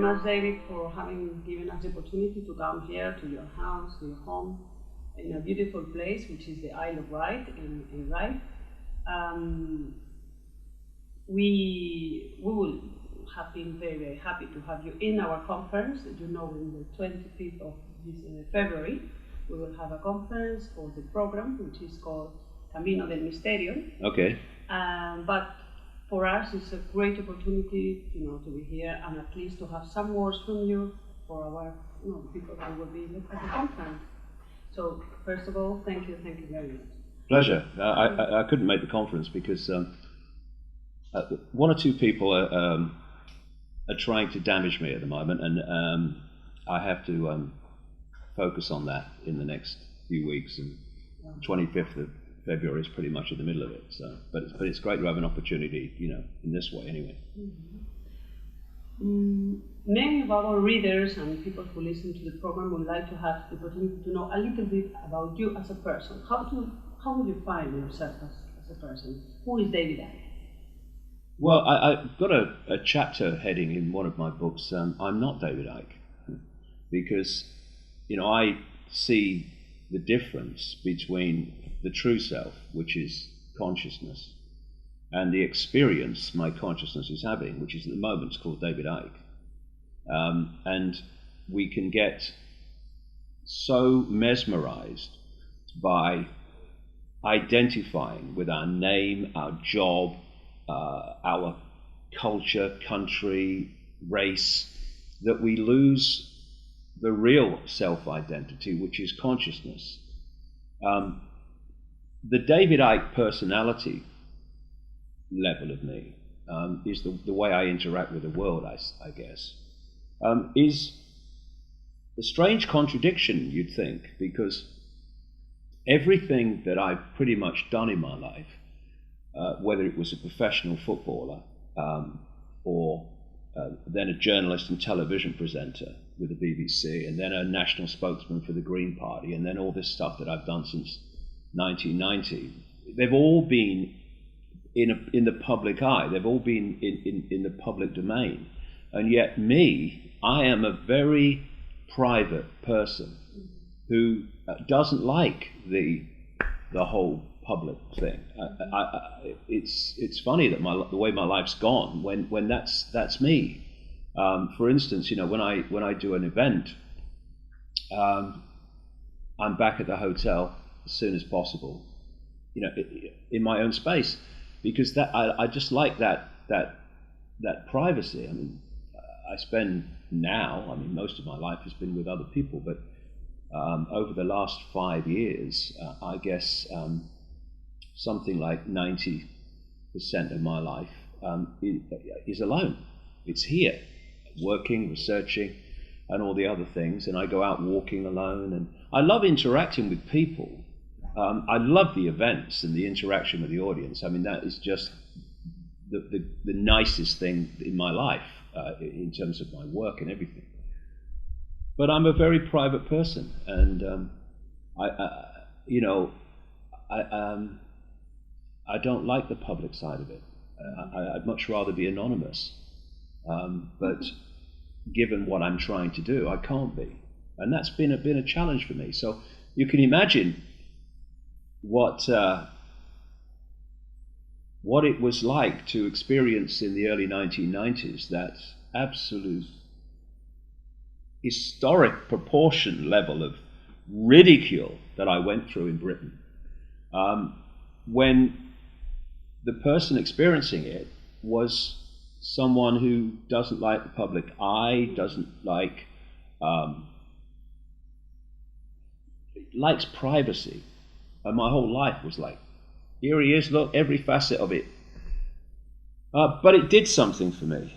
much, David, for having given us the opportunity to come here to your house, to your home, in a beautiful place, which is the Isle of Wight in Rye. We will have been very, very happy to have you in our conference. You know, in the 25th of this, February, we will have a conference for the program, which is called Camino del Misterio. Okay. But for us, it's a great opportunity, to be here and at least to have some words from you for our, people who will be at the conference. So, first of all, thank you very much. Pleasure. I couldn't make the conference because one or two people are trying to damage me at the moment, and I have to focus on that in the next few weeks. And 25th of February is pretty much in the middle of it. So, but it's great to have an opportunity, in this way anyway. Many of our readers and people who listen to the program would like to have the opportunity to know a little bit about you as a person. How would you find yourself as a person? Who is David Icke? Well, I've got a chapter heading in one of my books, I'm not David Icke, because, I see the difference between the true self, which is consciousness, and the experience my consciousness is having, which is at the moment called David Icke. And we can get so mesmerized by identifying with our name, our job, our culture, country, race, that we lose the real self-identity, which is consciousness. The David Icke personality level of me is the way I interact with the world, I guess, is a strange contradiction, you'd think, because everything that I've pretty much done in my life, whether it was a professional footballer or then a journalist and television presenter with the BBC, and then a national spokesman for the Green Party, and then all this stuff that I've done since 1990, they've all been in the public eye. They've all been in the public domain. And yet I am a very private person who doesn't like the whole public thing. It's funny that the way my life's gone when that's me. For instance, when I do an event, I'm back at the hotel as soon as possible, in my own space, because I just like that privacy. I mean, I spend now, most of my life has been with other people, but over the last 5 years, I guess something like 90% of my life is alone. It's here, working, researching, and all the other things, and I go out walking alone, and I love interacting with people. I love the events and the interaction with the audience. That is just the nicest thing in my life in terms of my work and everything. But I'm a very private person, and I don't like the public side of it. I'd much rather be anonymous. But given what I'm trying to do, I can't be, and that's been a challenge for me. So you can imagine what it was like to experience in the early 1990s that absolute historic proportion level of ridicule that I went through in Britain, when the person experiencing it was someone who doesn't like the public eye, likes privacy. And my whole life was like, here he is, look, every facet of it. But it did something for me.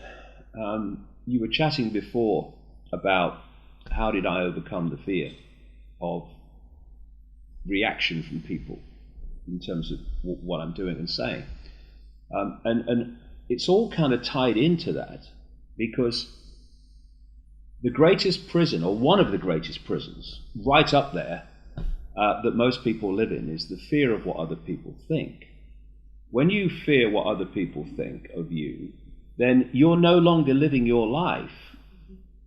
You were chatting before about how did I overcome the fear of reaction from people in terms of what I'm doing and saying. And it's all kind of tied into that, because the greatest prison, or one of the greatest prisons, right up there, that most people live in, is the fear of what other people think. When you fear what other people think of you, then you're no longer living your life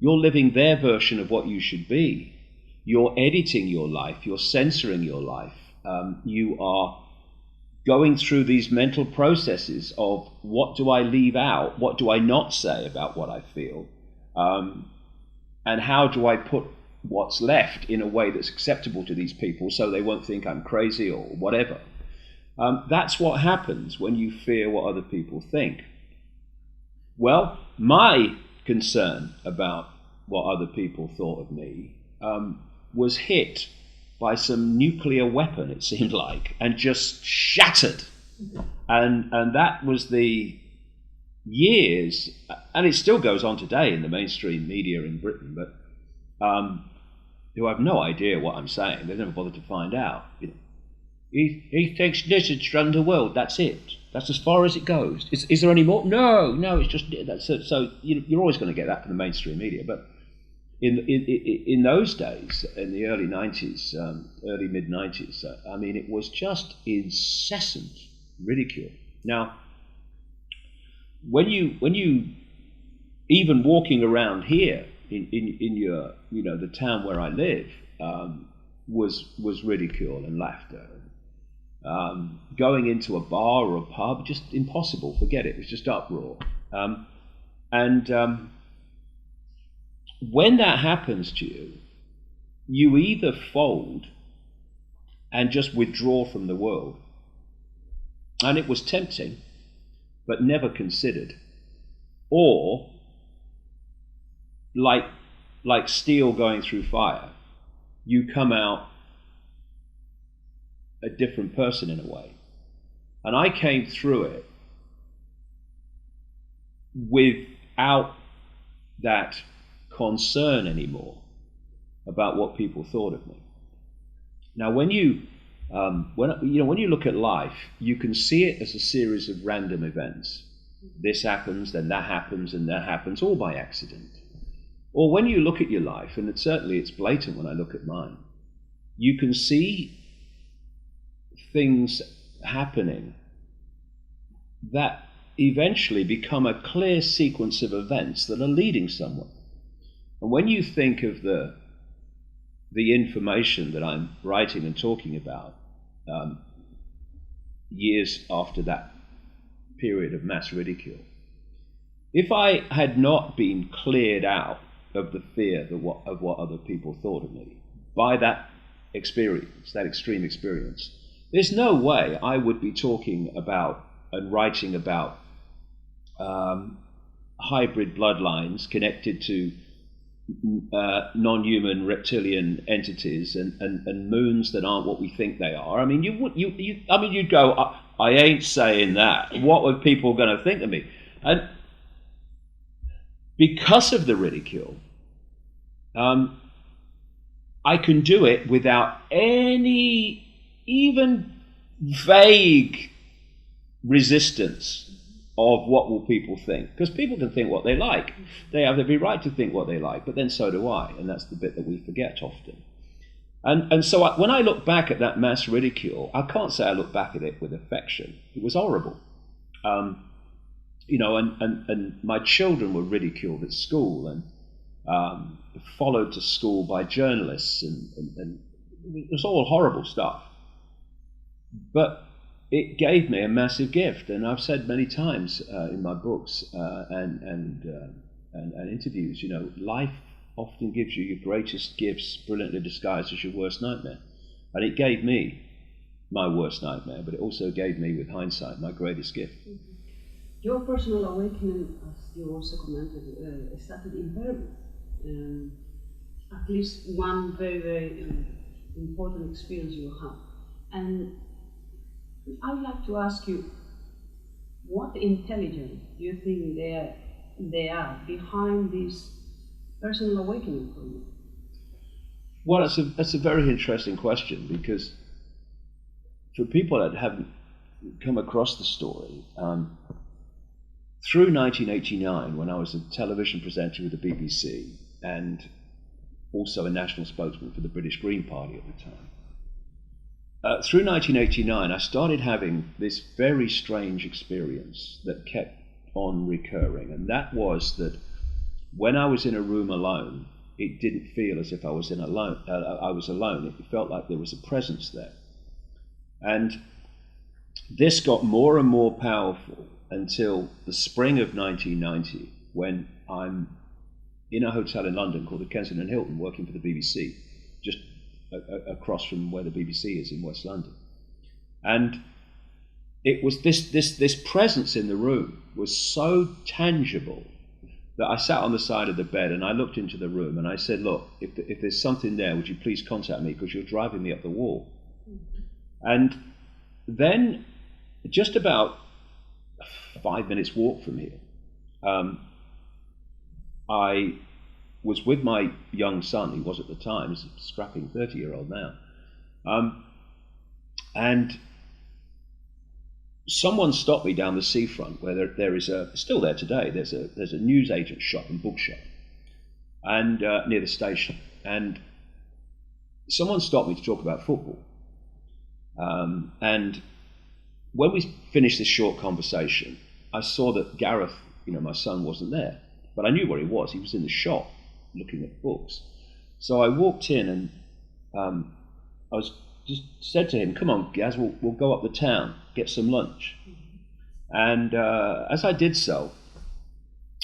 You're living their version of what you should be. You're editing your life. You're censoring your life. You are going through these mental processes of what do I leave out? What do I not say about what I feel? And how do I put what's left in a way that's acceptable to these people so they won't think I'm crazy or whatever? That's what happens when you fear what other people think. Well, my concern about what other people thought of me was hit by some nuclear weapon, it seemed like, and just shattered. And that was the years, and it still goes on today in the mainstream media in Britain, but who have no idea what I'm saying. They've never bothered to find out. He thinks lizards run the world, that's it. That's as far as it goes. Is there any more? No, it's just that's it. So you're always going to get that from the mainstream media. But in those days, in the early 90s, early mid 90s, I mean, it was just incessant ridicule. Now, when you even walking around here in your the town where I live was ridicule and laughter. Going into a bar or a pub, just impossible. Forget it. It was just uproar. When that happens to you, you either fold and just withdraw from the world, and it was tempting, but never considered, or like steel going through fire, you come out a different person in a way. And I came through it without that concern anymore about what people thought of me. Now, when you look at life, you can see it as a series of random events. This happens, then that happens, and that happens, all by accident. Or when you look at your life, and it's blatant when I look at mine, you can see things happening that eventually become a clear sequence of events that are leading somewhere. And when you think of the information that I'm writing and talking about years after that period of mass ridicule, if I had not been cleared out of the fear of what other people thought of me by that experience, that extreme experience, there's no way I would be talking about and writing about hybrid bloodlines connected to non-human reptilian entities and moons that aren't what we think they are. I mean, you'd go, I ain't saying that. What were people going to think of me? And because of the ridicule, I can do it without any even vague resistance of what will people think, because people can think what they like. They have every right to think what they like, but then so do I, and that's the bit that we forget often. And so when I look back at that mass ridicule, I can't say I look back at it with affection. It was horrible. And my children were ridiculed at school and followed to school by journalists, and it was all horrible stuff. But it gave me a massive gift, and I've said many times in my books and interviews, life often gives you your greatest gifts brilliantly disguised as your worst nightmare. And it gave me my worst nightmare, but it also gave me, with hindsight, my greatest gift. Your personal awakening, as you also commented, started in Peru. At least one very, very important experience you have. And I'd like to ask you, what intelligence do you think they are behind this personal awakening for you? Well, that's a very interesting question, because for people that haven't come across the story, through 1989, when I was a television presenter with the BBC and also a national spokesman for the British Green Party at the time, through 1989, I started having this very strange experience that kept on recurring, and that was that when I was in a room alone, it didn't feel as if I was alone. It felt like there was a presence there. And this got more and more powerful until the spring of 1990, when I'm in a hotel in London called the Kensington Hilton, working for the BBC, just across from where the BBC is in West London. And it was this presence in the room was so tangible that I sat on the side of the bed and I looked into the room and I said, look, if there's something there, would you please contact me, because you're driving me up the wall. And then, just about 5 minutes walk from here, I was with my young son, he was at the time, he's a strapping 30-year-old now, and someone stopped me down the seafront where there is still there today, there's a newsagent shop and bookshop, and near the station, and someone stopped me to talk about football. And when we finished this short conversation, I saw that Gareth, my son, wasn't there, but I knew where he was. He was in the shop looking at books. So I walked in and I was just said to him, come on, Gaz, we'll go up the town, get some lunch. And as I did so,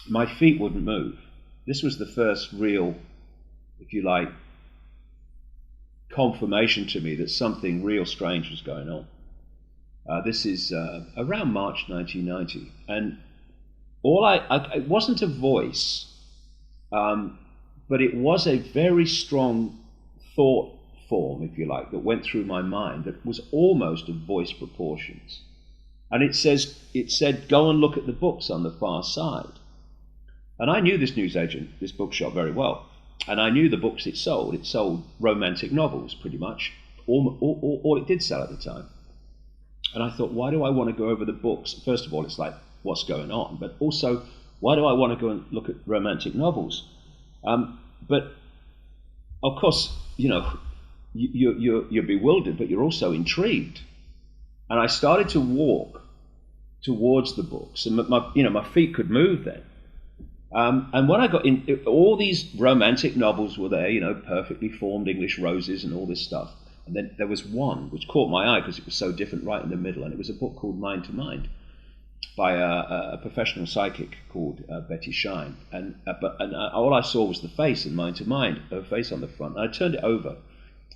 my feet wouldn't move. This was the first real, if you like, confirmation to me that something real strange was going on. This is around March 1990, and it wasn't a voice, but it was a very strong thought form, if you like, that went through my mind that was almost of voice proportions. And it said, go and look at the books on the far side. And I knew this newsagent, this bookshop, very well. And I knew the books it sold. It sold romantic novels, pretty much. All it did sell at the time. And I thought, why do I want to go over the books? First of all, it's like, what's going on? But also, why do I want to go and look at romantic novels? But, of course, you're bewildered, but you're also intrigued. And I started to walk towards the books, and my feet could move then. And when I got in, all these romantic novels were there, perfectly formed English roses and all this stuff. And then there was one which caught my eye because it was so different, right in the middle, and it was a book called Mind to Mind by a professional psychic called Betty Shine. And all I saw was the face in Mind to Mind, her face on the front. And I turned it over,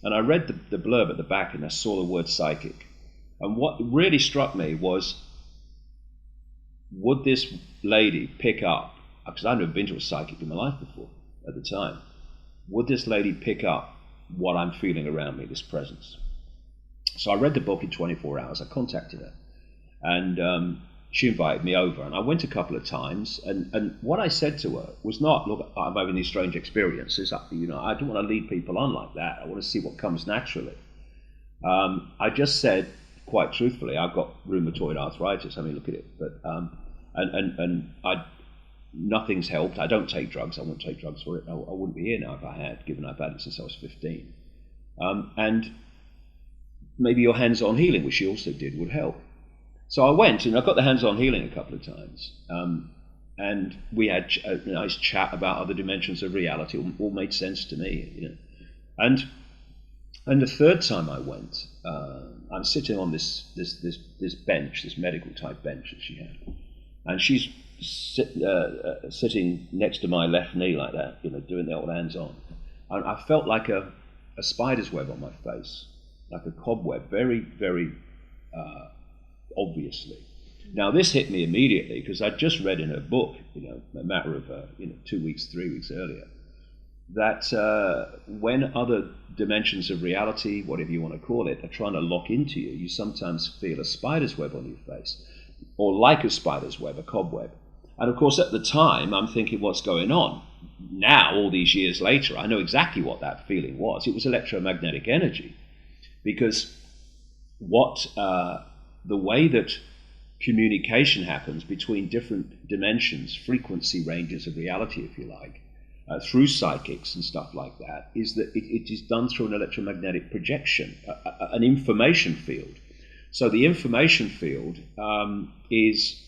and I read the blurb at the back, and I saw the word psychic. And what really struck me was, would this lady pick up, because I'd never been to a psychic in my life before at the time, would this lady pick up what I'm feeling around me, this presence? So I read the book in 24 hours. I contacted her, and she invited me over, and I went a couple of times, and what I said to her was not, look, I'm having these strange experiences, I don't want to lead people on like that. I want to see what comes naturally. I just said, quite truthfully, I've got rheumatoid arthritis. I mean, look at it. But nothing's helped. I don't take drugs. I wouldn't take drugs for it. I wouldn't be here now if I had, given I've had it since I was 15. And maybe your hands-on healing, which she also did, would help. So I went, and I got the hands-on healing a couple of times. And we had a nice chat about other dimensions of reality. All made sense to me, And the third time I went, I'm sitting on this bench, this medical type bench that she had, and she's sitting next to my left knee like that, doing the old hands on. And I felt like a spider's web on my face, like a cobweb, very, very obviously. Now this hit me immediately because I'd just read in her book, a matter of 2 weeks, 3 weeks earlier, that when other dimensions of reality, whatever you want to call it, are trying to lock into you, you sometimes feel a spider's web on your face, or like a spider's web, a cobweb. And of course, at the time, I'm thinking, what's going on? Now, all these years later, I know exactly what that feeling was. It was electromagnetic energy, because the way that communication happens between different dimensions, frequency ranges of reality, if you like, through psychics and stuff like that, is that it is done through an electromagnetic projection, an information field. So the information field is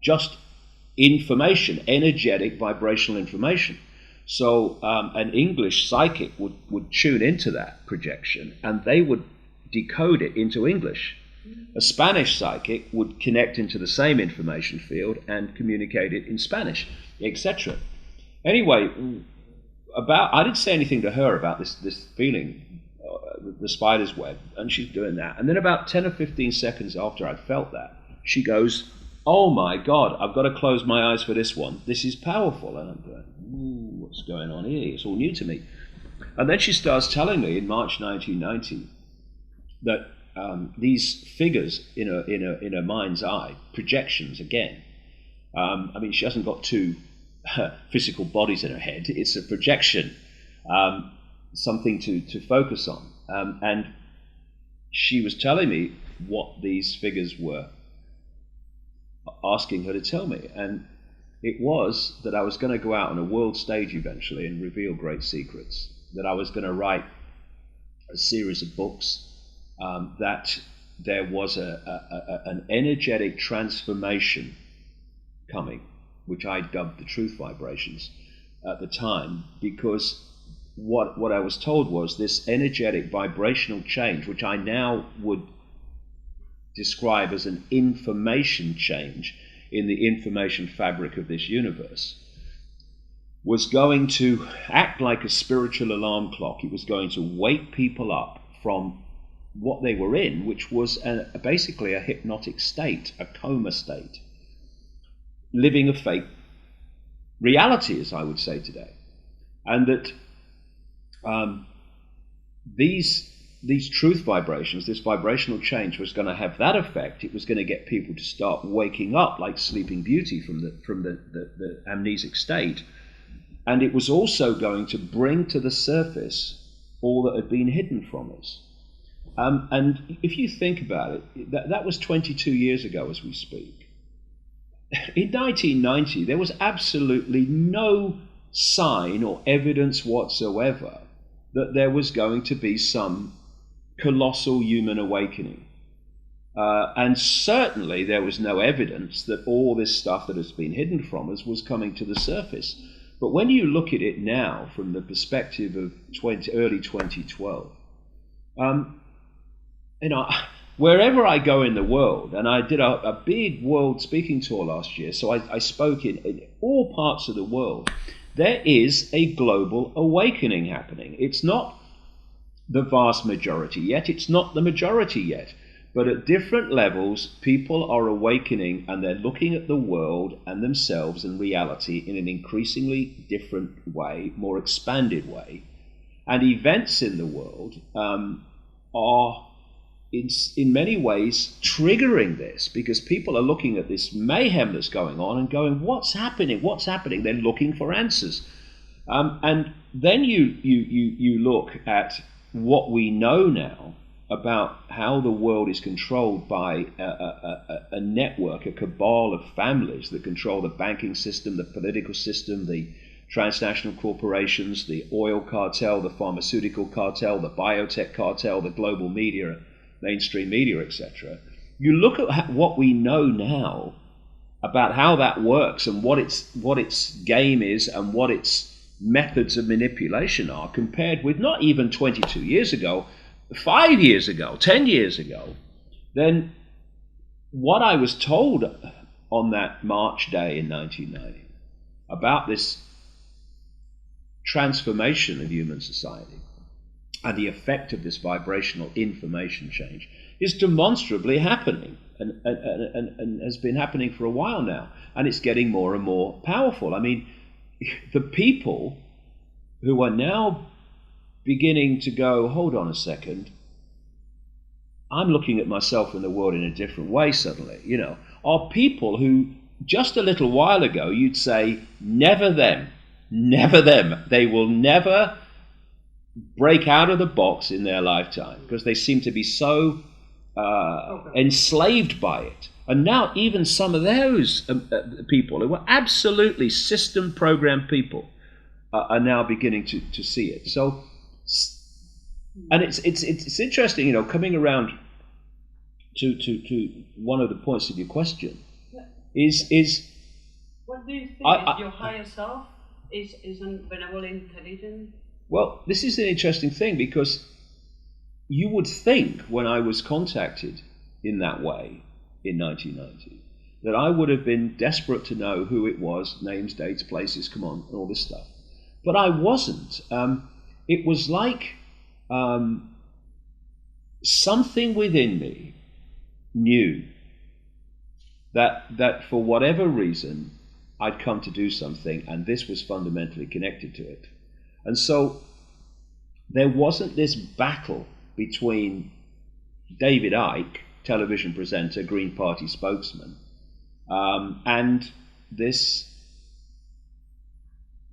just information, energetic vibrational information. So an English psychic would tune into that projection and they would decode it into English. A Spanish psychic would connect into the same information field and communicate it in Spanish, etc. Anyway, I didn't say anything to her about this feeling, the spider's web, and she's doing that. And then about 10 or 15 seconds after I felt that, she goes, "Oh my God, I've got to close my eyes for this one. This is powerful." And I'm going, "Ooh, what's going on here? It's all new to me." And then she starts telling me in March 1990 that these figures in her mind's eye, projections again. I mean, she hasn't got two physical bodies in her head. It's a projection, something to focus on. And she was telling me what these figures were asking her to tell me. And it was that I was going to go out on a world stage eventually and reveal great secrets, that I was going to write a series of books, that there was an energetic transformation coming, which I dubbed the truth vibrations at the time, because what I was told was this energetic vibrational change, which I now would describe as an information change in the information fabric of this universe, was going to act like a spiritual alarm clock. It was going to wake people up from what they were in, which was basically a hypnotic state, a coma state, living a fake reality, as I would say today. And that these truth vibrations, this vibrational change, was going to have that effect. It was going to get people to start waking up like Sleeping Beauty from the amnesic state. And it was also going to bring to the surface all that had been hidden from us. And if you think about it, that was 22 years ago as we speak. In 1990, there was absolutely no sign or evidence whatsoever that there was going to be some colossal human awakening. And certainly there was no evidence that all this stuff that has been hidden from us was coming to the surface. But when you look at it now from the perspective of early 2012, wherever I go in the world, and I did a big world speaking tour last year, so I spoke in all parts of the world, there is a global awakening happening. It's not the vast majority yet, it's not the majority yet, but at different levels, people are awakening and they're looking at the world and themselves and reality in an increasingly different way, more expanded way. And events in the world are in many ways triggering this, because people are looking at this mayhem that's going on and going, what's happening? What's happening? They're looking for answers. And then you look at what we know now about how the world is controlled by a network, a cabal of families that control the banking system, the political system, the transnational corporations, the oil cartel, the pharmaceutical cartel, the biotech cartel, the global media, mainstream media, etc. You look at what we know now about how that works and what its game is and what its methods of manipulation are, compared with not even 22 years ago, 5 years ago, 10 years ago, then what I was told on that March day in 1990 about this transformation of human society and the effect of this vibrational information change is demonstrably happening and has been happening for a while now, and it's getting more and more powerful. I mean, the people who are now beginning to go, hold on a second, I'm looking at myself and the world in a different way suddenly, are people who just a little while ago you'd say, never them, never them. They will never break out of the box in their lifetime because they seem to be so enslaved by it. And now even some of those people who were absolutely system programmed people are now beginning to see it. So, and it's interesting, coming around to one of the points of your question is What do you think I, is your higher self? Is an benevolent intelligent? well, this is an interesting thing because you would think when I was contacted in that way in 1990 that I would have been desperate to know who it was, names, dates, places, come on, and all this stuff. But I wasn't. It was like something within me knew that for whatever reason I'd come to do something, and this was fundamentally connected to it. And so there wasn't this battle between David Icke, television presenter, Green Party spokesman, and this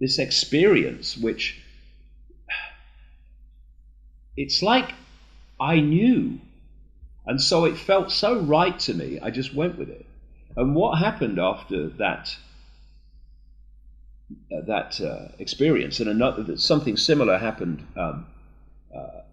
experience, which it's like I knew, and so it felt so right to me. I just went with it. And what happened after that experience, and something similar happened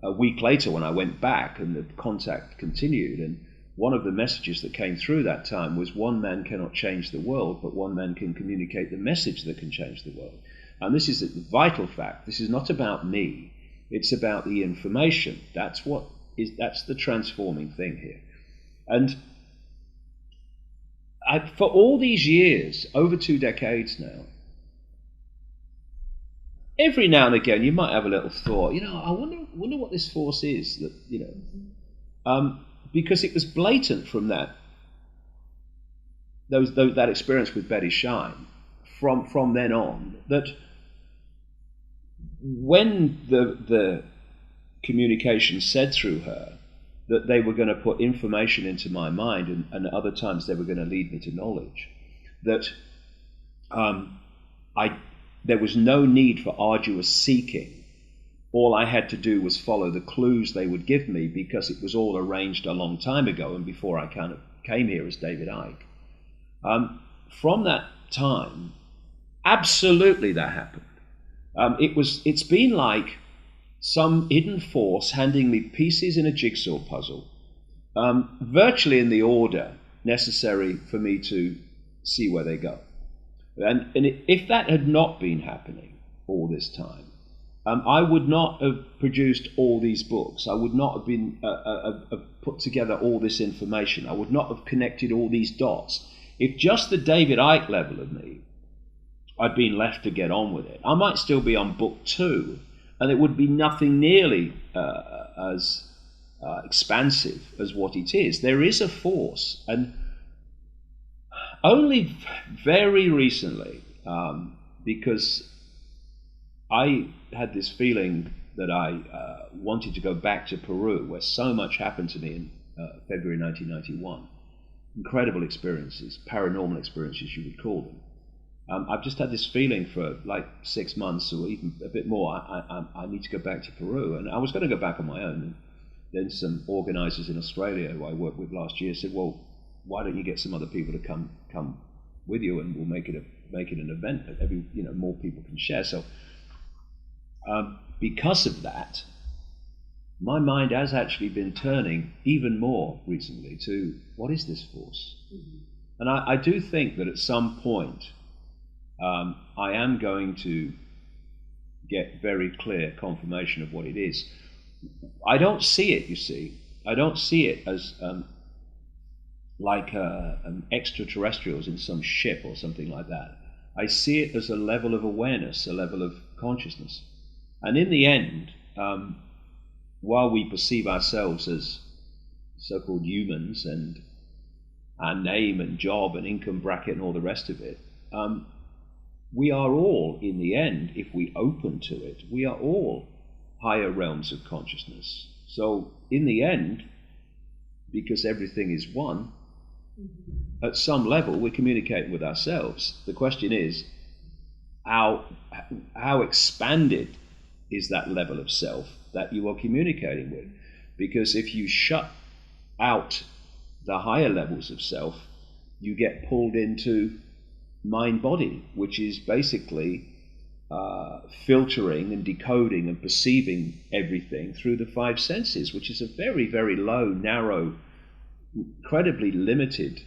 a week later when I went back, and the contact continued. And one of the messages that came through that time was, one man cannot change the world, but one man can communicate the message that can change the world. And this is a vital fact. This is not about me. It's about the information. That's the transforming thing here. And for all these years, over 2 decades now, every now and again you might have a little thought, I wonder what this force is that, because it was blatant from that experience with Betty Shine, from then on, that when the communication said through her that they were going to put information into my mind, and other times they were going to lead me to knowledge, that there was no need for arduous seeking. All I had to do was follow the clues they would give me, because it was all arranged a long time ago and before I kind of came here as David Icke. From that time, absolutely that happened. It's been like some hidden force handing me pieces in a jigsaw puzzle, virtually in the order necessary for me to see where they go. And if that had not been happening all this time, I would not have produced all these books. I would not have been put together all this information. I would not have connected all these dots. If just the David Icke level of me, I'd been left to get on with it, I might still be on book 2, and it would be nothing nearly as expansive as what it is. There is a force, and only very recently, because I had this feeling that I wanted to go back to Peru, where so much happened to me in February 1991. Incredible experiences, paranormal experiences you would call them. I've just had this feeling for like 6 months or even a bit more. I need to go back to Peru, and I was going to go back on my own. And then some organisers in Australia who I worked with last year said, "Well, why don't you get some other people to come with you, and we'll make it an event that more people can share." So because of that, my mind has actually been turning even more recently to what is this force, and I do think that at some point I am going to get very clear confirmation of what it is. I don't see it, you see. I don't see it as like extraterrestrials in some ship or something like that. I see it as a level of awareness, a level of consciousness. And in the end, while we perceive ourselves as so-called humans and our name and job and income bracket and all the rest of it, we are all, in the end, if we open to it, we are all higher realms of consciousness. So in the end, because everything is one, at some level we're communicating with ourselves. The question is, how expanded is that level of self that you are communicating with? Because if you shut out the higher levels of self, you get pulled into mind-body, which is basically filtering and decoding and perceiving everything through the 5 senses, which is a very, very low, narrow, incredibly limited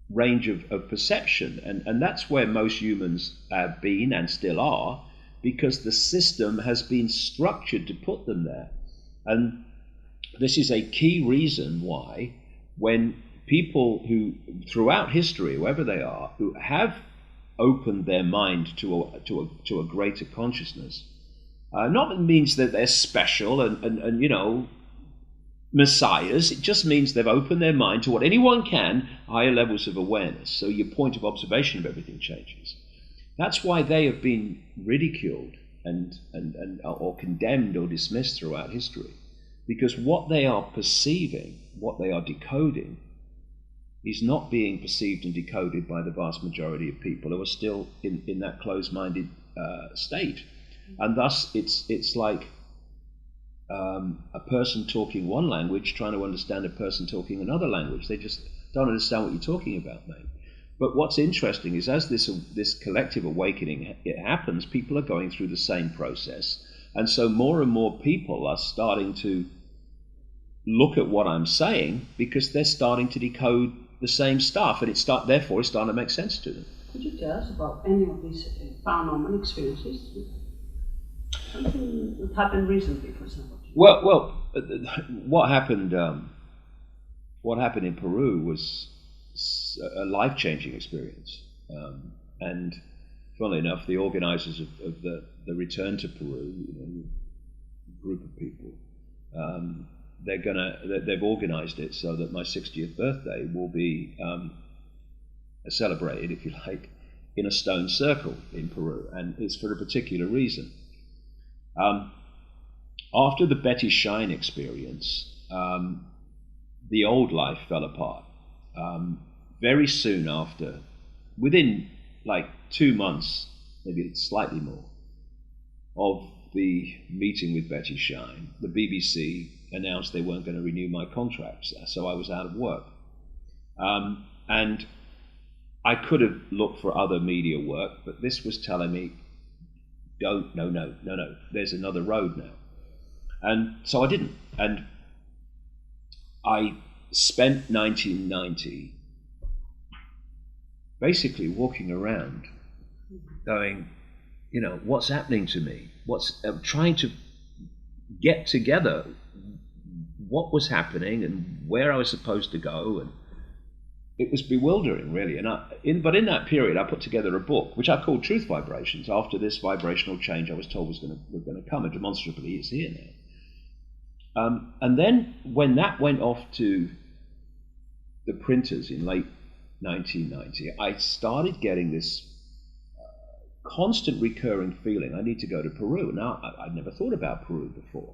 range of perception. And that's where most humans have been and still are, because the system has been structured to put them there. And this is a key reason why when people who, throughout history, whoever they are, who have opened their mind to a greater consciousness, not that it means that they're special and you know, messiahs. It just means they've opened their mind to what anyone can, higher levels of awareness. So your point of observation of everything changes. That's why they have been ridiculed and or condemned or dismissed throughout history, because what they are perceiving, what they are decoding, is not being perceived and decoded by the vast majority of people who are still in that closed-minded state. And thus it's like a person talking one language trying to understand a person talking another language. They just don't understand what you're talking about, mate. But what's interesting is as this collective awakening it happens, people are going through the same process. And so more and more people are starting to look at what I'm saying because they're starting to decode the same stuff, and therefore it's starting to make sense to them. Could you tell us about any of these paranormal experiences? Something that happened recently, for example. Well, what happened in Peru was a life-changing experience, and funnily enough, the organizers of the return to Peru, you know, a group of people, they've organized it so that my 60th birthday will be celebrated, if you like, in a stone circle in Peru, and it's for a particular reason. After the Betty Shine experience, the old life fell apart. Very soon after, within like 2 months, maybe slightly more, of the meeting with Betty Shine, the BBC announced they weren't going to renew my contracts, so I was out of work. And I could have looked for other media work, but this was telling me, no, there's another road now. And so I didn't. And I spent 1990 basically walking around going, you know, what's happening to me? Trying to get together what was happening and where I was supposed to go, and it was bewildering, really. And but in that period, I put together a book which I called Truth Vibrations. After this vibrational change, I was told was going to come, and demonstrably, it's here now. And then when that went off to the printers in late 1990, I started getting this constant recurring feeling, I need to go to Peru. Now, I'd never thought about Peru before.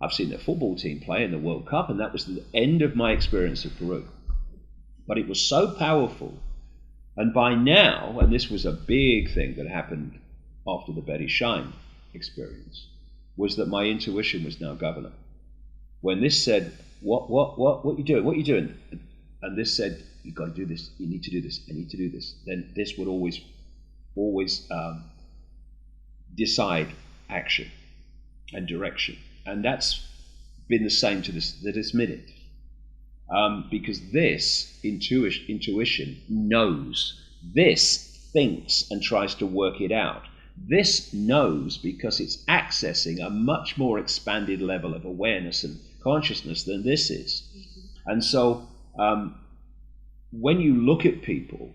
I've seen their football team play in the World Cup, and that was the end of my experience of Peru. But it was so powerful. And by now, and this was a big thing that happened after the Betty Shine experience, was that my intuition was now governor. When this said, what you doing? What are you doing? And this said, you've got to do this, you need to do this, I need to do this. Then this would always decide action and direction. And that's been the same to this minute. Because this intuition knows, this thinks and tries to work it out. This knows because it's accessing a much more expanded level of awareness and consciousness than this is. And so when you look at people,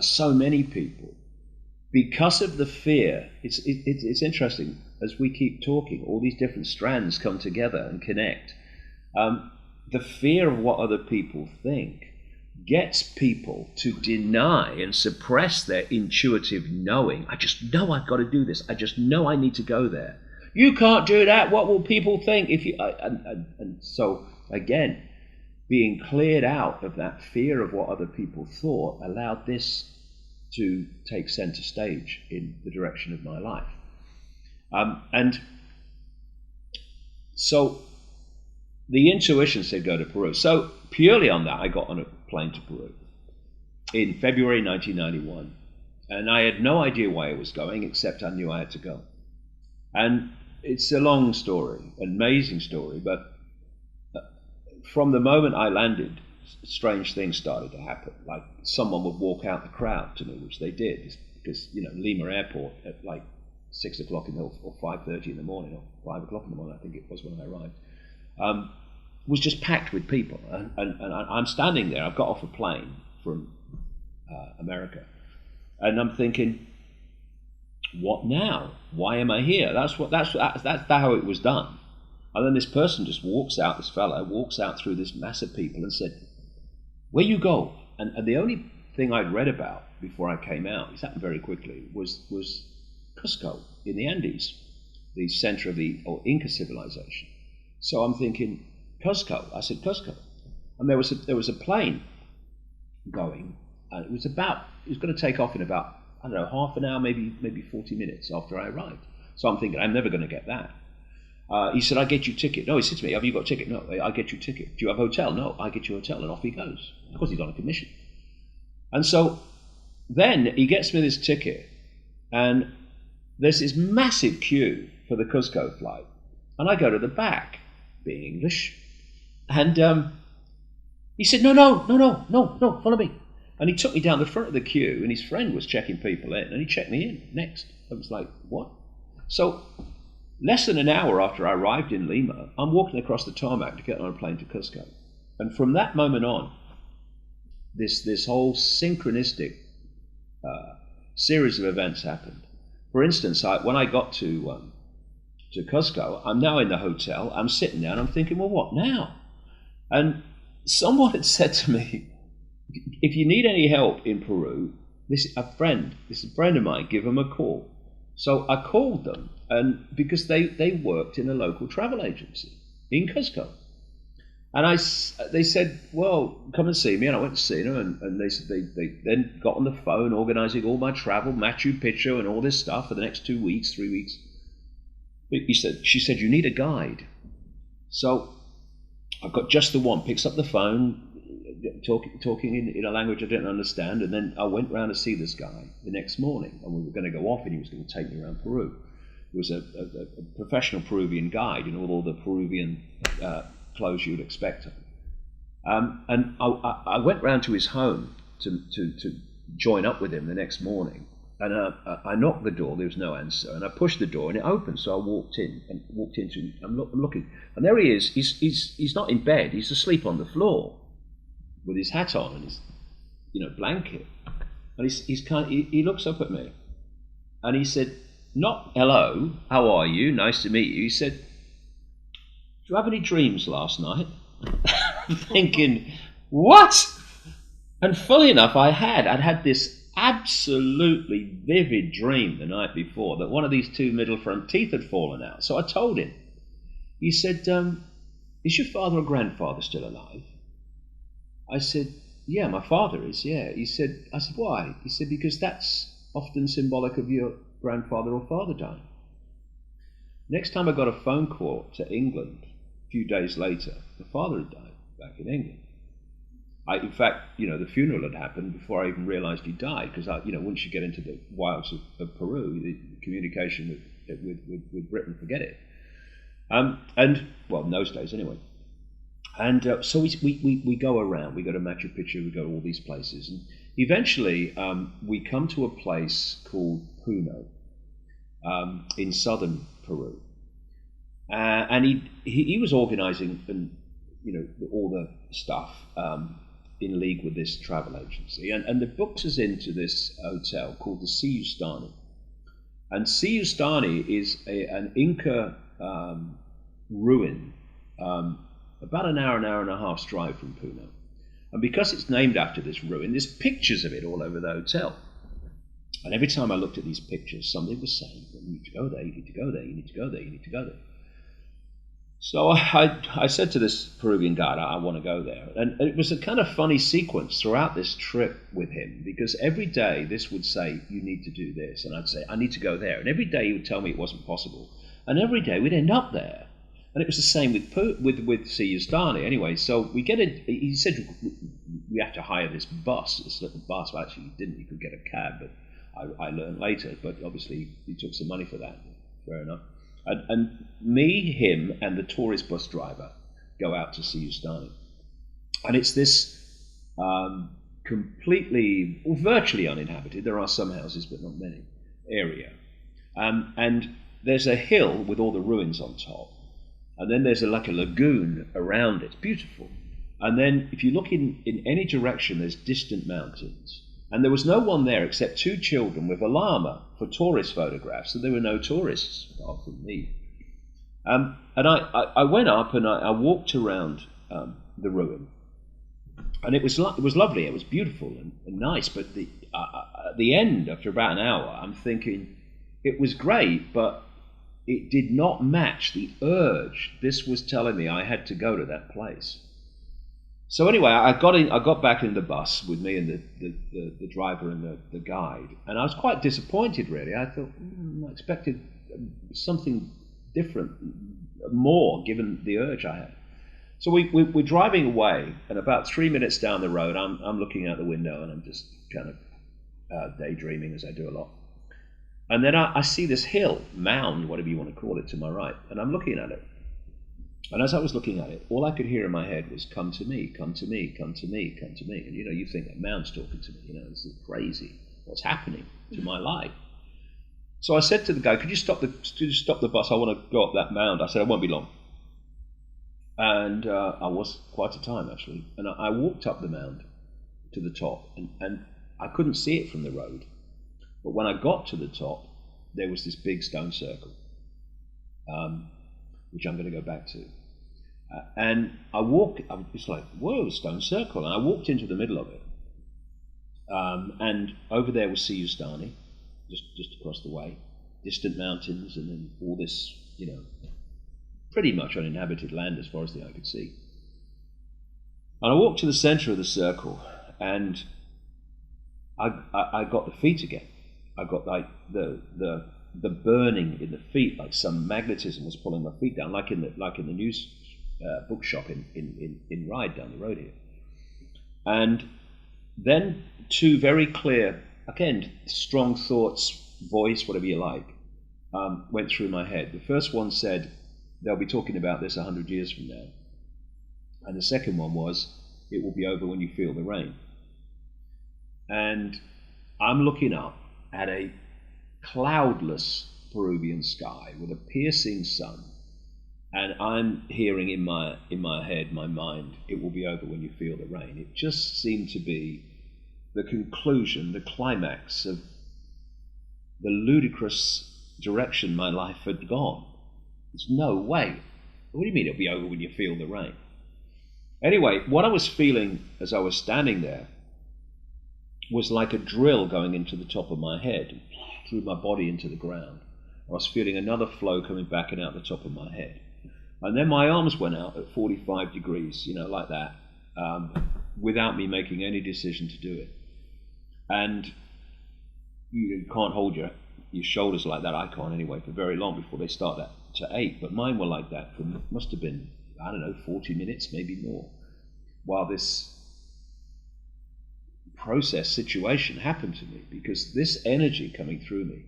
so many people, because of the fear, it's interesting, as we keep talking, all these different strands come together and connect. The fear of what other people think gets people to deny and suppress their intuitive knowing. I just know I've got to do this. I just know I need to go there. You can't do that. What will people think if you? And so again, being cleared out of that fear of what other people thought allowed this to take center stage in the direction of my life. And so the intuition said go to Peru. So purely on that, I got on a plane to Peru in February 1991. And I had no idea why I was going, except I knew I had to go. And it's a long story, an amazing story, but from the moment I landed, strange things started to happen. Like someone would walk out the crowd to me, which they did, because Lima Airport at like 6 o'clock or 5:30 in the morning, or 5 o'clock in the morning, I think it was when I arrived, was just packed with people. And I'm standing there. I've got off a plane from America, and I'm thinking, what now? Why am I here? That's how it was done. And then this person just this fellow walks out through this mass of people and said, "Where you go?" And the only thing I'd read about before I came out, this happened very quickly, was Cusco in the Andes, the center of the Inca civilization. So I'm thinking, Cusco. I said, Cusco. And there was a plane going, and it was going to take off in about, I don't know, half an hour, maybe 40 minutes after I arrived. So I'm thinking, I'm never going to get that. He said, I get you a ticket. No, he said to me, have you got a ticket? No, I get you a ticket. Do you have a hotel? No, I get you a hotel. And off he goes. Of course, he's on a commission. And so then he gets me this ticket, and there's this massive queue for the Cusco flight. And I go to the back, being English, and he said, no, follow me. And he took me down the front of the queue, and his friend was checking people in, and he checked me in next. I was like, what? So less than an hour after I arrived in Lima, I'm walking across the tarmac to get on a plane to Cusco. And from that moment on, this whole synchronistic series of events happened. For instance, when I got to Cusco, I'm now in the hotel, I'm sitting there, and I'm thinking, well, what now? And someone had said to me, if you need any help in Peru, this is a friend of mine, give them a call. So I called them, and because they worked in a local travel agency in Cusco. And they said, well, come and see me. And I went to see them, and they said they then got on the phone organising all my travel, Machu Picchu and all this stuff for the next 2 weeks, 3 weeks. She said, you need a guide. So I've got just the one, picks up the phone, talking in a language I didn't understand, and then I went round to see this guy the next morning, and we were going to go off, and he was going to take me around Peru. He was a professional Peruvian guide, with all the Peruvian clothes you'd expect of him. And I went round to his home to join up with him the next morning, and I knocked the door. There was no answer, and I pushed the door, and it opened. So I walked into. I'm looking, and there he is. He's not in bed. He's asleep on the floor, with his hat on and his blanket. And he looks up at me, and he said, not hello, how are you, nice to meet you. He said, do you have any dreams last night? I'm thinking, what? And fully enough, I'd had this absolutely vivid dream the night before that one of these two middle front teeth had fallen out. So I told him. He said, is your father or grandfather still alive? I said, yeah, my father is, yeah. I said, why? He said, because that's often symbolic of your grandfather or father dying. Next time I got a phone call to England, a few days later, the father had died back in England. In fact, the funeral had happened before I even realised he died, because once you get into the wilds of Peru, the communication with Britain, forget it. And well, in those days anyway. And so we go around. We go to Machu Picchu. We go to all these places, and eventually we come to a place called Puno in southern Peru. And he was organising all the stuff in league with this travel agency, and they booked us into this hotel called the Siustani. And Siustani is an Inca ruin, about an hour and a half's drive from Puno. And because it's named after this ruin, there's pictures of it all over the hotel. And every time I looked at these pictures, somebody was saying, well, you need to go there, you need to go there, you need to go there, you need to go there. So I said to this Peruvian guide, I want to go there. And it was a kind of funny sequence throughout this trip with him, because every day this would say, you need to do this. And I'd say, I need to go there. And every day he would tell me it wasn't possible. And every day we'd end up there. And it was the same with Siustani. Anyway, so he said, we have to hire this bus, this little bus. Well, actually, he didn't. You could get a cab, but I learned later. But obviously, he took some money for that. Fair enough. And me, him, and the tourist bus driver go out to Siustani. And it's this completely, or virtually uninhabited. There are some houses, but not many, area. And there's a hill with all the ruins on top. And then there's like a lagoon around it. It's beautiful. And then if you look in any direction, there's distant mountains. And there was no one there except two children with a llama for tourist photographs. So there were no tourists, apart from me. And I went up and I walked around the ruin. And it was lovely. It was beautiful and nice. But at the end, after about an hour, I'm thinking it was great, but it did not match the urge this was telling me I had to go to that place. So anyway, I got back in the bus with me and the driver and the guide, and I was quite disappointed, really. I thought I expected something different, more, given the urge I had. So we're driving away, and about 3 minutes down the road, I'm looking out the window and I'm just kind of daydreaming, as I do a lot. And then I see this hill, mound, whatever you want to call it, to my right, and I'm looking at it. And as I was looking at it, all I could hear in my head was, "Come to me, come to me, come to me, come to me." And you think that mound's talking to me. This is crazy. What's happening to my life? So I said to the guy, "Could you stop the bus? I want to go up that mound." I said, "I won't be long." And I was quite a time, actually. And I walked up the mound to the top, and I couldn't see it from the road. But when I got to the top, there was this big stone circle, which I'm going to go back to. And it's like, whoa, stone circle. And I walked into the middle of it. And over there was Siyustani, just across the way. Distant mountains, and then all this, pretty much uninhabited land as far as the eye could see. And I walked to the center of the circle, and I got the feet again. I got like the burning in the feet, like some magnetism was pulling my feet down, like in the news bookshop in Ryde down the road here. And then two very clear, again, strong thoughts, voice, whatever you like, went through my head. The first one said, "They'll be talking about this 100 years from now." And the second one was, "It will be over when you feel the rain." And I'm looking up at a cloudless Peruvian sky with a piercing sun, and I'm hearing in my head, my mind, "It will be over when you feel the rain." It just seemed to be the conclusion, the climax of the ludicrous direction my life had gone. There's no way. What do you mean it'll be over when you feel the rain? Anyway, what I was feeling as I was standing there was like a drill going into the top of my head, through my body into the ground. I was feeling another flow coming back and out the top of my head. And then my arms went out at 45 degrees, like that, without me making any decision to do it. And you can't hold your shoulders like that, I can't anyway, for very long before they start to ache. But mine were like that for, must have been, 40 minutes, maybe more, while this process situation happened to me, because this energy coming through me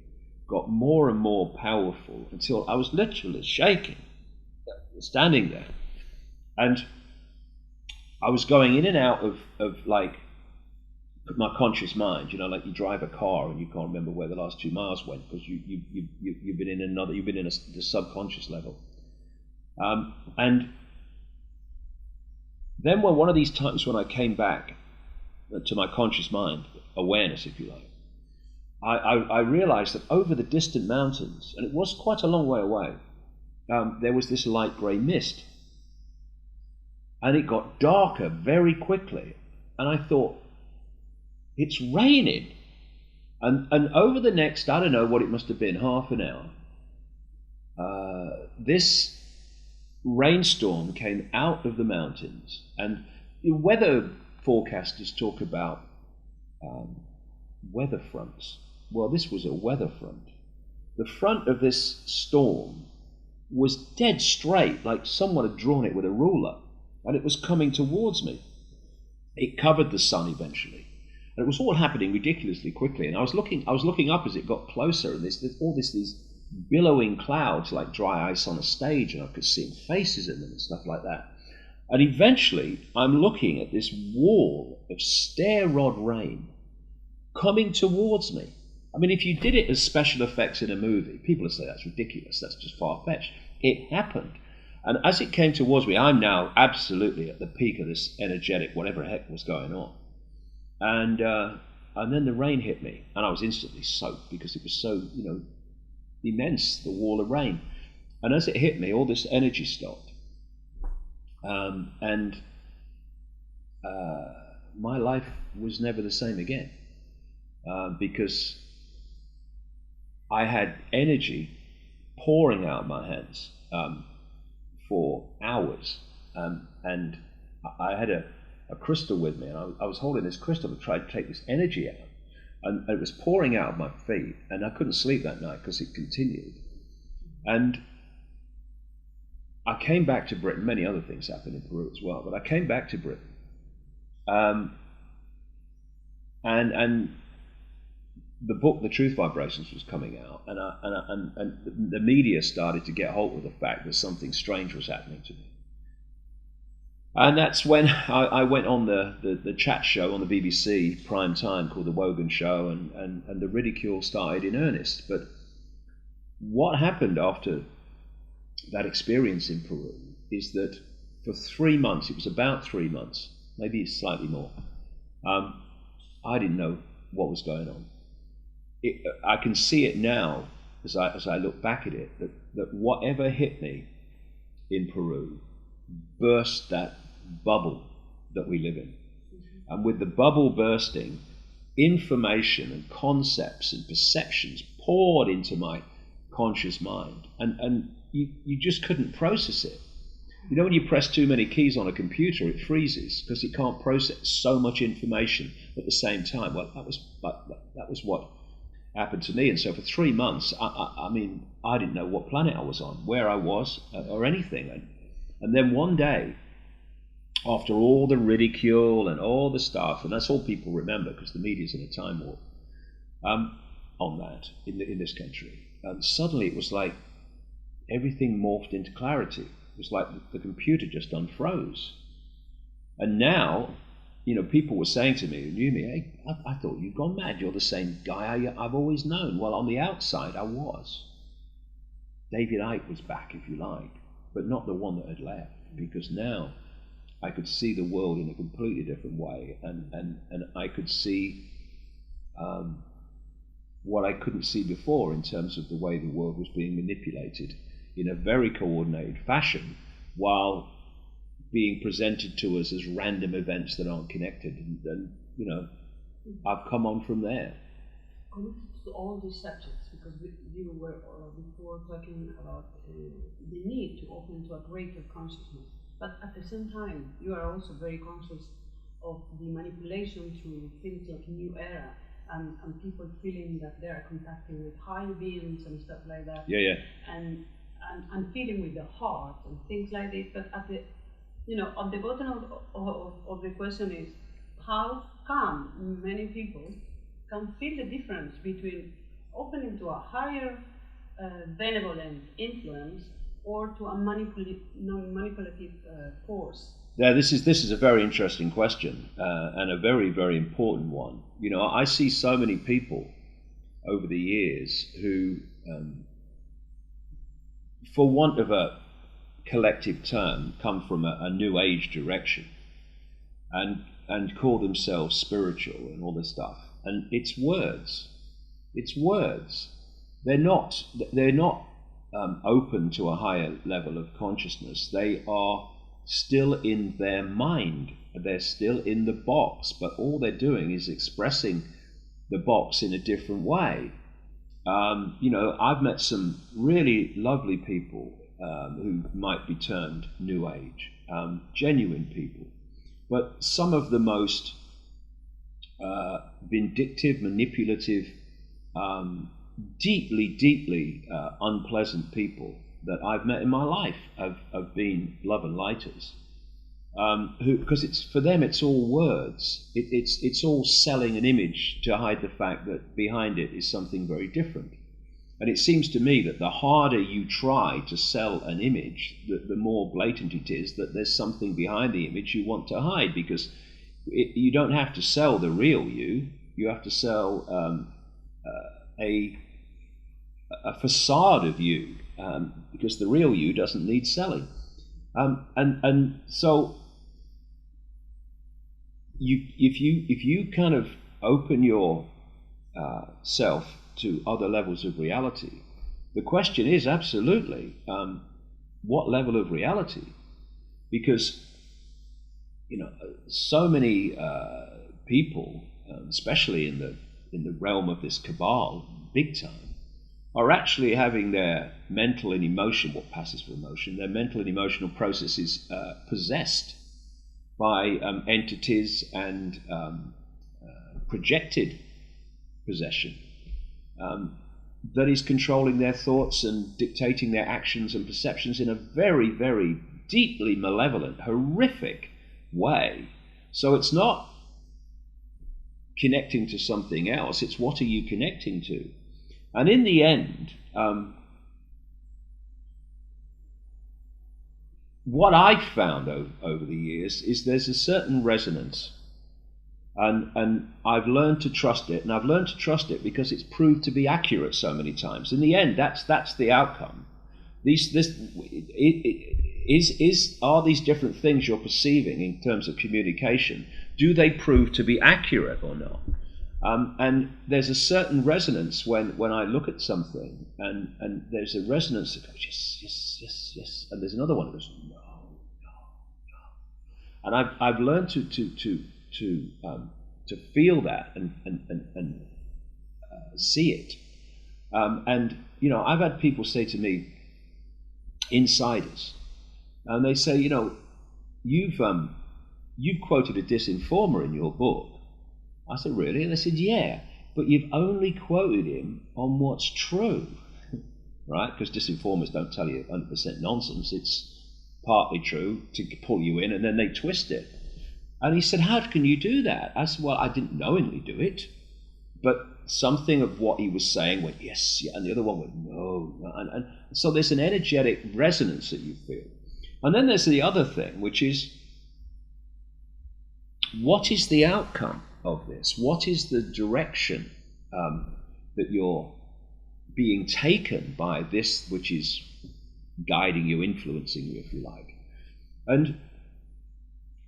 got more and more powerful until I was literally shaking, standing there. And I was going in and out of like my conscious mind, like you drive a car and you can't remember where the last 2 miles went because you've been in the subconscious level. And then one of these times when I came back to my conscious mind, awareness, if you like, I realized that over the distant mountains, and it was quite a long way away, there was this light grey mist. And it got darker very quickly. And I thought, it's raining. And over the next, I don't know what it must have been, half an hour, this rainstorm came out of the mountains. And the weather forecasters talk about weather fronts. Well, this was a weather front. The front of this storm was dead straight, like someone had drawn it with a ruler, and it was coming towards me. It covered the sun eventually, and it was all happening ridiculously quickly. And I was looking up as it got closer, and these billowing clouds like dry ice on a stage, and I could see faces in them and stuff like that. And eventually, I'm looking at this wall of stair rod rain coming towards me. I mean, if you did it as special effects in a movie, people would say that's ridiculous, that's just far-fetched. It happened. And as it came towards me, I'm now absolutely at the peak of this energetic, whatever the heck was going on. And then the rain hit me, and I was instantly soaked because it was so, immense, the wall of rain. And as it hit me, all this energy stopped. And my life was never the same again. Because I had energy pouring out of my hands for hours, and I had a crystal with me, and I was holding this crystal to try to take this energy out, and it was pouring out of my feet, and I couldn't sleep that night because it continued. And I came back to Britain. Many other things happened in Peru as well, but I came back to Britain, and the book, The Truth Vibrations, was coming out, and the media started to get hold of the fact that something strange was happening to me. And that's when I went on the chat show on the BBC prime time called The Wogan Show, and the ridicule started in earnest. But what happened after that experience in Peru is that for 3 months, it was about 3 months, maybe slightly more, I didn't know what was going on. I can see it now as I look back at it, that whatever hit me in Peru burst that bubble that we live in. And with the bubble bursting, information and concepts and perceptions poured into my conscious mind, and you just couldn't process it. You know, when you press too many keys on a computer, it freezes because it can't process so much information at the same time. Well, that was what happened to me. And so for 3 months, I mean, I didn't know what planet I was on, where I was, or anything. And then one day, after all the ridicule and all the stuff, and that's all people remember because the media's in a time warp on that in this country, suddenly it was like everything morphed into clarity. It was like the computer just unfroze. And now, people were saying to me, who knew me, hey, I thought you'd gone mad. You're the same guy I've always known. Well, on the outside, I was. David Icke was back, if you like, but not the one that had left, because now I could see the world in a completely different way, and I could see what I couldn't see before in terms of the way the world was being manipulated in a very coordinated fashion, while being presented to us as random events that aren't connected. And I've come on from there. Connected to all these subjects, because you were before talking about the need to open to a greater consciousness, but at the same time, you are also very conscious of the manipulation through things like New Era, and people feeling that they are contacting with higher beings and stuff like that. Yeah. And feeling with the heart and things like this. But at the on the bottom of the question is, how come many people can feel the difference between opening to a higher benevolent influence or to a manipulative force? Yeah, this is a very interesting question, and a very, very important one. I see so many people over the years who, for want of a collective term, come from a new age direction and call themselves spiritual and all this stuff. And it's words. They're not open to a higher level of consciousness. They are still in their mind. They're still in the box, but all they're doing is expressing the box in a different way. I've met some really lovely people who might be termed New Age, genuine people, but some of the most vindictive, manipulative, deeply unpleasant people that I've met in my life have been love and lighters, because for them it's all words. It's all selling an image to hide the fact that behind it is something very different. And it seems to me that the harder you try to sell an image, the more blatant it is that there's something behind the image you want to hide, because you don't have to sell the real you. You have to sell a facade of you, because the real you doesn't need selling. And so if you kind of open your self to other levels of reality, the question is absolutely what level of reality, because so many people, especially in the realm of this cabal, big time, are actually having their mental and emotion, what passes for emotion, their mental and emotional processes possessed by entities and projected possession that is controlling their thoughts and dictating their actions and perceptions in a very, very deeply malevolent, horrific way. So it's not connecting to something else, it's what are you connecting to? And in the end, what I've found over the years is there's a certain resonance, and I've learned to trust it, and I've learned to trust it because it's proved to be accurate so many times. In the end, that's the outcome. Are these different things you're perceiving in terms of communication, do they prove to be accurate or not? And there's a certain resonance when I look at something, and there's a resonance that goes, yes, yes, yes, yes, and there's another one that goes, no, no, no. And I've learned to feel that and see it. And I've had people say to me, insiders, and they say, you've quoted a disinformer in your book. I said, really? And they said, yeah, but you've only quoted him on what's true, right? Because disinformers don't tell you 100% nonsense. It's partly true to pull you in, and then they twist it. And he said, how can you do that? I said, well, I didn't knowingly do it, but something of what he was saying went, yes, yeah, and the other one went, no. And so there's an energetic resonance that you feel. And then there's the other thing, which is, what is the outcome of this? What is the direction that you're being taken by this which is guiding you, influencing you, if you like? And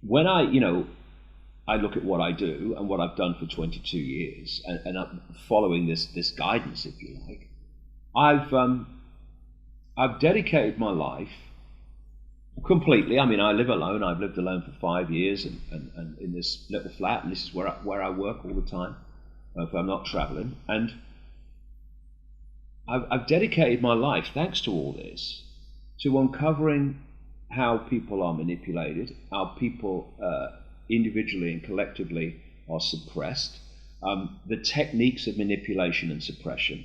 when I look at what I do and what I've done for 22 years, and I'm following this guidance, if you like, I've dedicated my life completely. I mean, I live alone. I've lived alone for 5 years, and in this little flat, and this is where I work all the time if I'm not traveling. And I've dedicated my life, thanks to all this, to uncovering how people are manipulated, how people individually and collectively are suppressed, the techniques of manipulation and suppression,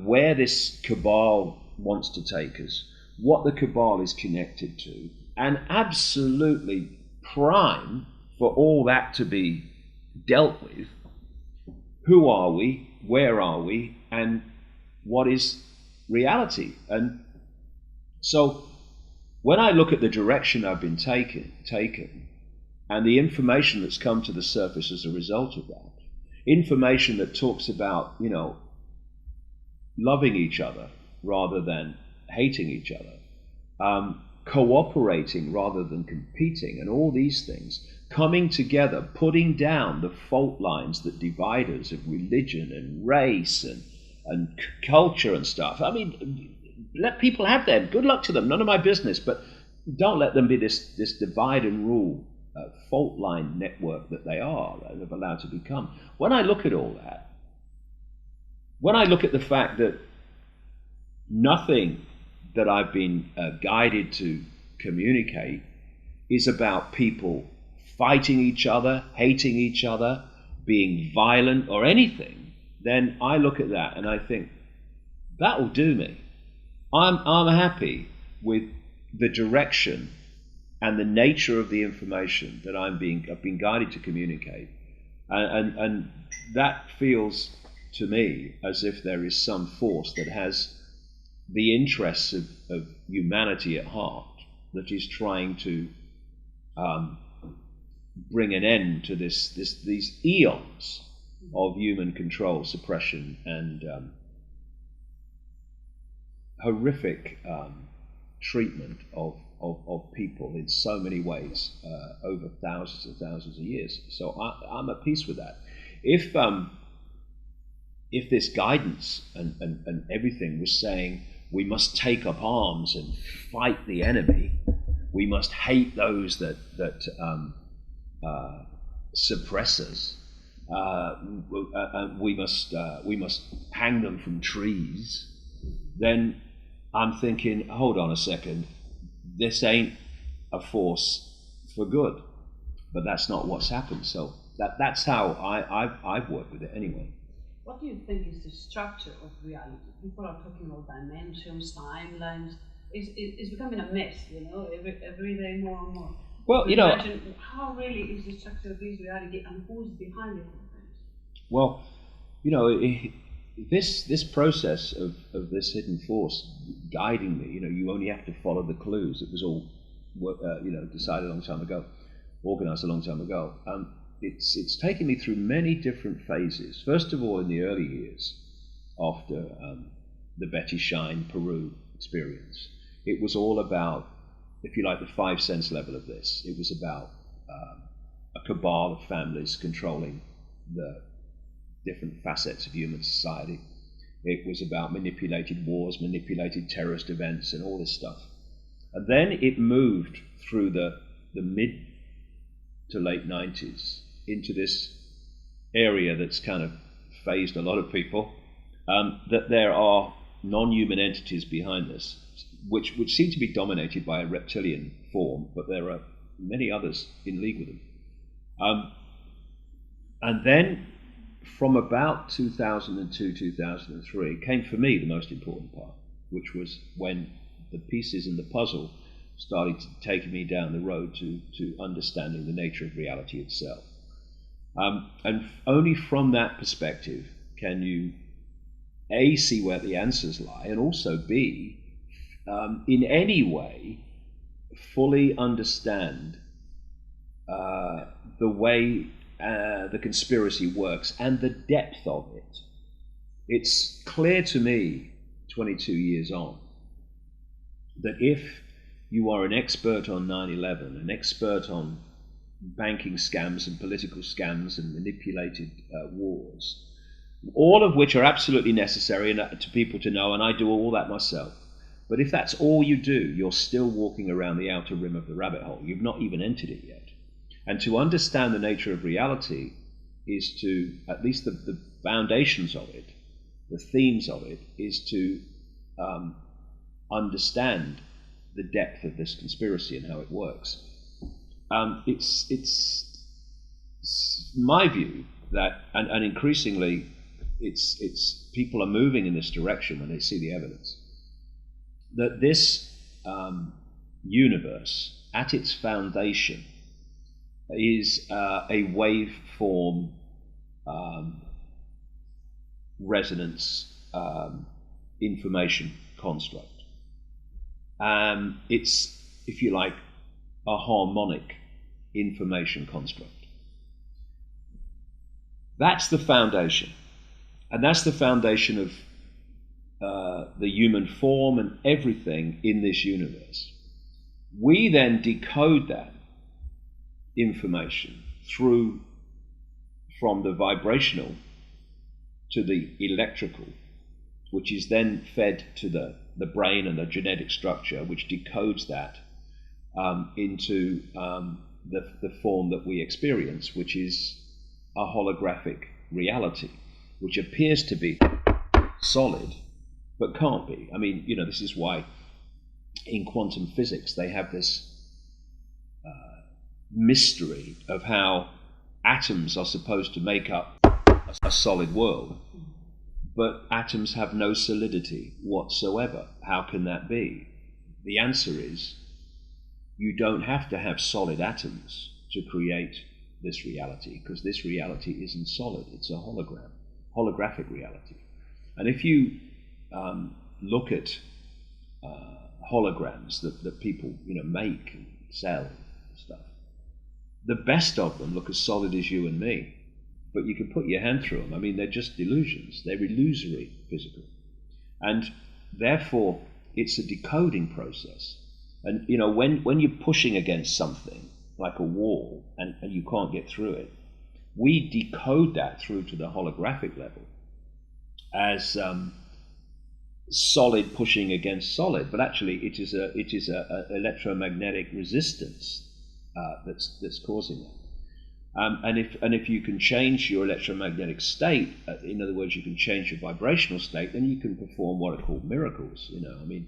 where this cabal wants to take us, what the cabal is connected to, and absolutely prime for all that to be dealt with. Who are we? Where are we? And what is reality? And so when I look at the direction I've been taken, and the information that's come to the surface as a result of that, information that talks about, loving each other rather than hating each other, cooperating rather than competing, and all these things, coming together, putting down the fault lines that divide us of religion and race and culture and stuff. I mean, let people have them. Good luck to them. None of my business. But don't let them be this divide and rule fault line network that they are, that they've allowed to become. When I look at all that, when I look at the fact that nothing that I've been guided to communicate is about people fighting each other, hating each other, being violent or anything, then I look at that and I think, that will do me. I'm happy with the direction and the nature of the information that I've been guided to communicate, and that feels to me as if there is some force that has the interests of humanity at heart, that is trying to bring an end to these eons of human control, suppression, and horrific treatment of people in so many ways over thousands and thousands of years. So I'm at peace with that. If this guidance and everything was saying we must take up arms and fight the enemy, we must hate those that suppress us, we must hang them from trees, then I'm thinking, hold on a second, this ain't a force for good. But that's not what's happened. So that's how I've worked with it anyway. What do you think is the structure of reality? People are talking about dimensions, timelines. It's becoming a mess, every day more and more. Well, imagine how really is the structure of this reality, and who's behind it? Well, this process of this hidden force guiding me, you only have to follow the clues. It was all, decided a long time ago, organized a long time ago. It's taken me through many different phases. First of all, in the early years, after the Betty Shine Peru experience, it was all about, if you like, the five sense level of this. It was about a cabal of families controlling the different facets of human society. It was about manipulated wars, manipulated terrorist events, and all this stuff. And then it moved through the mid to late 90s into this area that's kind of phased a lot of people, that there are non-human entities behind this, which seem to be dominated by a reptilian form, but there are many others in league with them. And then from about 2002, 2003, came for me the most important part, which was when the pieces in the puzzle started to take me down the road to understanding the nature of reality itself. And only from that perspective can you, A, see where the answers lie, and also B, in any way, fully understand the way the conspiracy works and the depth of it. It's clear to me, 22 years on, that if you are an expert on 9/11, an expert on banking scams and political scams and manipulated wars, all of which are absolutely necessary to people to know, and I do all that myself. But if that's all you do, you're still walking around the outer rim of the rabbit hole. You've not even entered it yet. And to understand the nature of reality is to, at least the foundations of it, the themes of it, is to understand the depth of this conspiracy and how it works. It's my view that, and increasingly, it's people are moving in this direction when they see the evidence, that this universe, at its foundation, is a waveform resonance information construct. It's, if you like, a harmonic information construct. That's the foundation. And that's the foundation of the human form and everything in this universe. We then decode that information from the vibrational to the electrical, which is then fed to the brain and the genetic structure, which decodes that into the form that we experience, which is a holographic reality, which appears to be solid, but can't be. I mean, this is why in quantum physics they have this mystery of how atoms are supposed to make up a solid world, but atoms have no solidity whatsoever. How can that be? The answer is, you don't have to have solid atoms to create this reality, because this reality isn't solid, it's a hologram. holographic reality. And if you look at holograms that people make and sell and stuff, the best of them look as solid as you and me, but you can put your hand through them. I mean, they're just illusions. They're illusory physical. And therefore, it's a decoding process. And when you're pushing against something like a wall and you can't get through it, we decode that through to the holographic level as solid pushing against solid. But actually, it is a electromagnetic resistance that's causing that. And if you can change your electromagnetic state, in other words, you can change your vibrational state, then you can perform what are called miracles. I mean,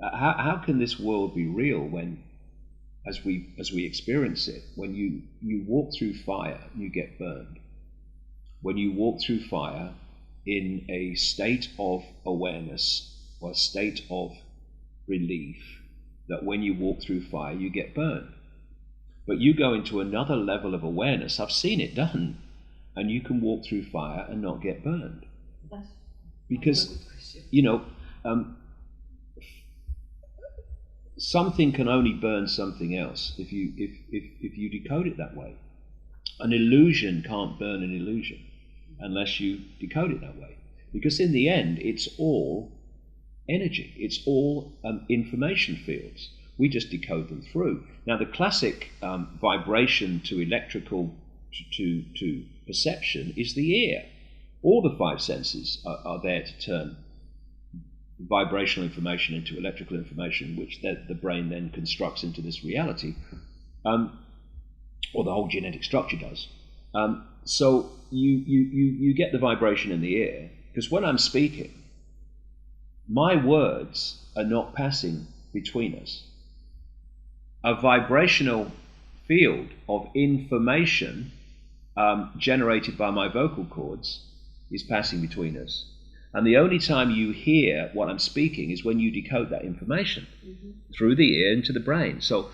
how can this world be real when, as we experience it, when you walk through fire, you get burned. When you walk through fire in a state of awareness or a state of relief, that when you walk through fire, you get burned. But you go into another level of awareness, I've seen it done, and you can walk through fire and not get burned. Because, something can only burn something else if you decode it that way. An illusion can't burn an illusion unless you decode it that way. Because in the end, it's all energy. It's all information fields. We just decode them through. Now, the classic vibration to electrical to perception is the ear. All the five senses are there to turn vibrational information into electrical information, which the brain then constructs into this reality, or the whole genetic structure does. So you get the vibration in the ear, because when I'm speaking, my words are not passing between us. A vibrational field of information generated by my vocal cords is passing between us. And the only time you hear what I'm speaking is when you decode that information through the ear into the brain. So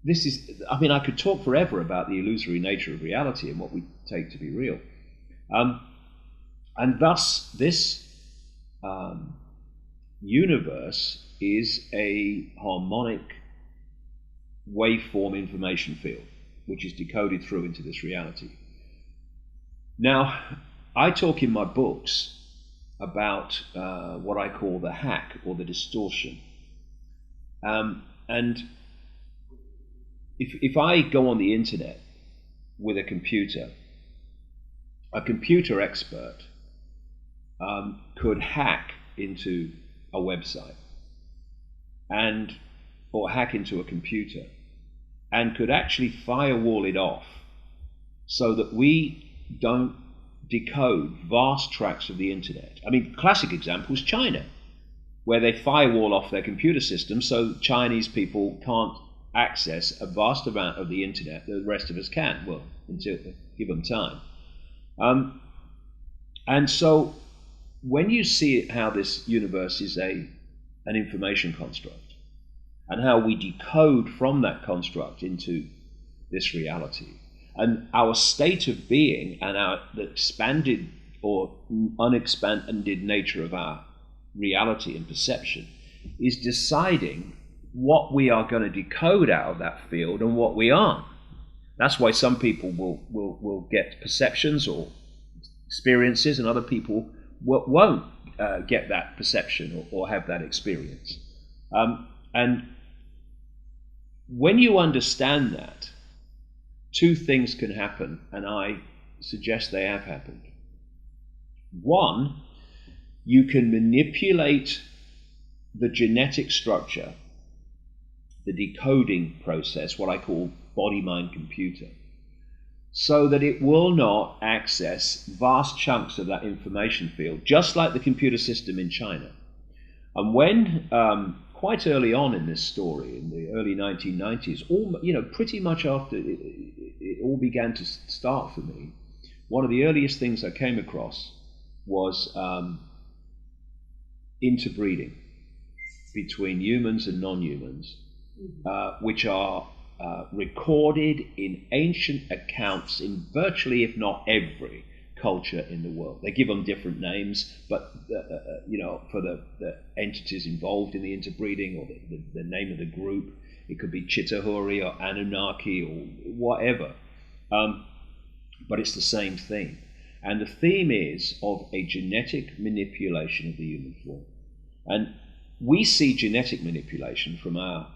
this is, I mean, I could talk forever about the illusory nature of reality and what we take to be real. And thus, this universe is a harmonic waveform information field, which is decoded through into this reality. Now, I talk in my books about what I call the hack or the distortion. And if I go on the internet with a computer expert could hack into a website or hack into a computer and could actually firewall it off so that we don't decode vast tracts of the internet. I mean, classic example is China, where they firewall off their computer system so Chinese people can't access a vast amount of the internet that the rest of us can, well, until give them time. And so when you see how this universe is an information construct, and how we decode from that construct into this reality, and our state of being and the expanded or unexpanded nature of our reality and perception is deciding what we are going to decode out of that field and what we aren't. That's why some people will get perceptions or experiences and other people won't get that perception or have that experience. And when you understand that, two things can happen, and I suggest they have happened. One, you can manipulate the genetic structure, the decoding process, what I call body-mind-computer, so that it will not access vast chunks of that information field, just like the computer system in China. And when quite early on in this story, in the early 1990s, pretty much after it all began to start for me, one of the earliest things I came across was interbreeding between humans and non-humans, which are recorded in ancient accounts in virtually, if not every, culture in the world. They give them different names, but for the entities involved in the interbreeding, or the name of the group, it could be Chitahuri or Anunnaki or whatever. But it's the same theme. And the theme is of a genetic manipulation of the human form. And we see genetic manipulation from our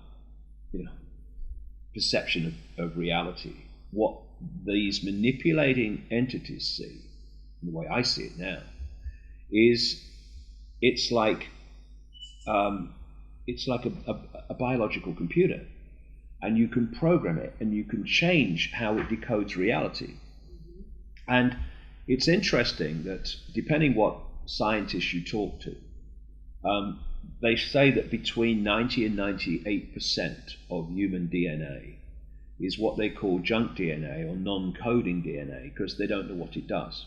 perception of reality. What these manipulating entities see, the way I see it now, is it's like a biological computer, and you can program it and you can change how it decodes reality. And it's interesting that depending what scientists you talk to, they say that between 90 and 98% of human DNA is what they call junk DNA or non-coding DNA, because they don't know what it does.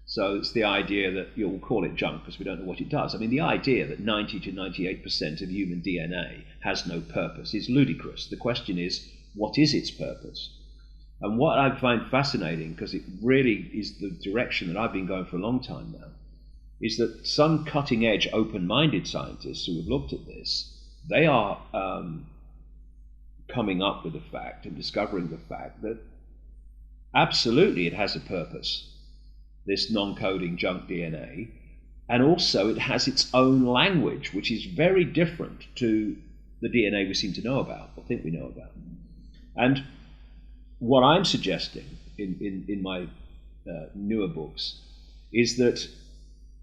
So it's the idea that you'll call it junk because we don't know what it does. I mean, the idea that 90 to 98% of human DNA has no purpose is ludicrous. The question is, what is its purpose? And what I find fascinating, because it really is the direction that I've been going for a long time now, is that some cutting-edge, open-minded scientists who have looked at this, they are coming up with the fact and discovering the fact that absolutely it has a purpose, this non-coding junk DNA, and also it has its own language, which is very different to the DNA we seem to know about, or think we know about. And what I'm suggesting in my newer books is that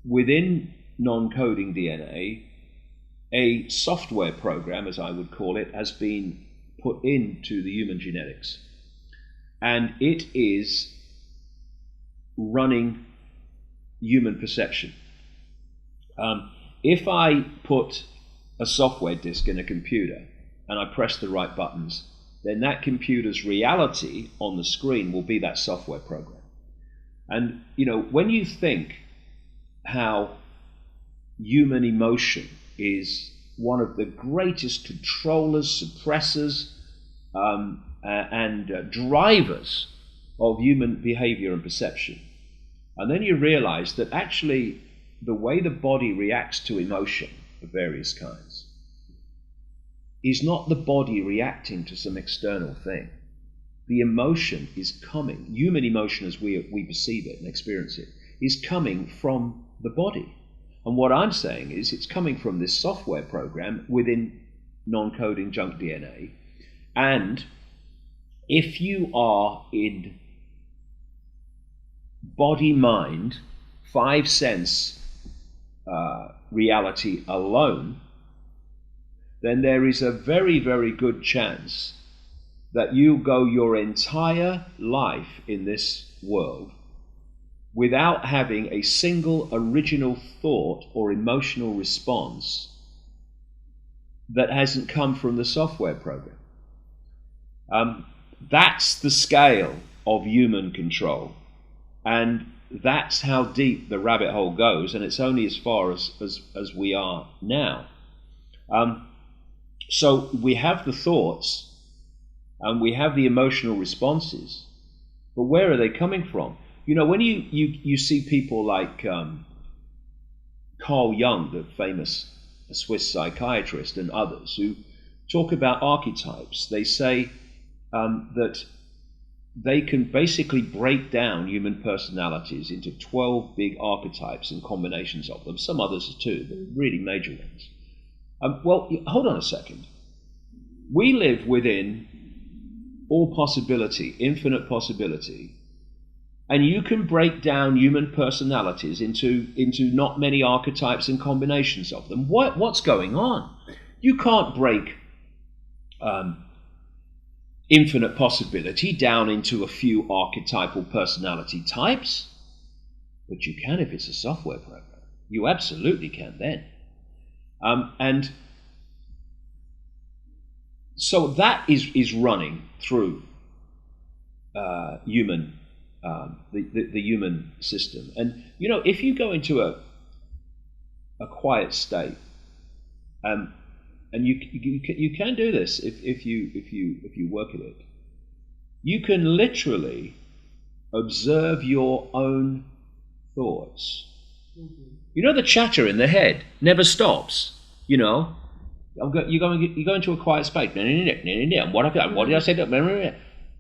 within non-coding DNA, a software program, as I would call it, has been put into the human genetics. And it is running human perception. If I put a software disk in a computer and I press the right buttons, then that computer's reality on the screen will be that software program. And when you think how human emotion is one of the greatest controllers, suppressors, and drivers of human behavior and perception, and then you realize that actually the way the body reacts to emotion of various kinds is not the body reacting to some external thing. The emotion is coming, human emotion as we perceive it and experience it, is coming from the body. And what I'm saying is it's coming from this software program within non-coding junk DNA. And if you are in body-mind, five-sense reality alone, then there is a very, very good chance that you go your entire life in this world without having a single original thought or emotional response that hasn't come from the software program. That's the scale of human control, and that's how deep the rabbit hole goes, and it's only as far as we are now. So we have the thoughts and we have the emotional responses, but where are they coming from? When you see people like Carl Jung, the famous Swiss psychiatrist, and others who talk about archetypes, they say that they can basically break down human personalities into 12 big archetypes and combinations of them, some others too, but really major ones. Well, hold on a second. We live within all possibility, infinite possibility, and you can break down human personalities into not many archetypes and combinations of them. What's going on? You can't break infinite possibility down into a few archetypal personality types, but you can if it's a software program. You absolutely can then. And so that is running through human, the human system. And if you go into a quiet state, you can do this if you work at it. You can literally observe your own thoughts. Mm-hmm. You know, the chatter in the head never stops. You know, you go into a quiet space. What did I say?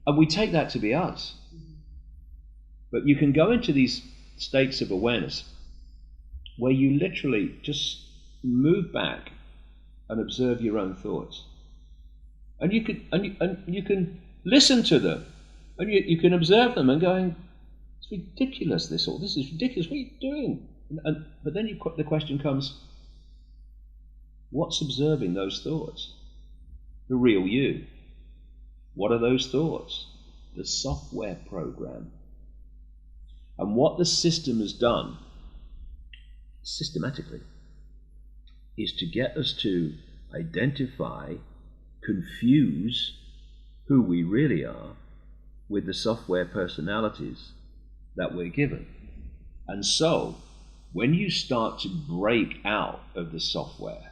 And we take that to be us. But you can go into these states of awareness where you literally just move back and observe your own thoughts, and you can listen to them, and you can observe them and going, it's ridiculous. This is ridiculous. What are you doing? But then the question comes, what's observing those thoughts? The real you. What are those thoughts? The software program. And what the system has done, systematically, is to get us to identify, confuse who we really are with the software personalities that we're given. And so, when you start to break out of the software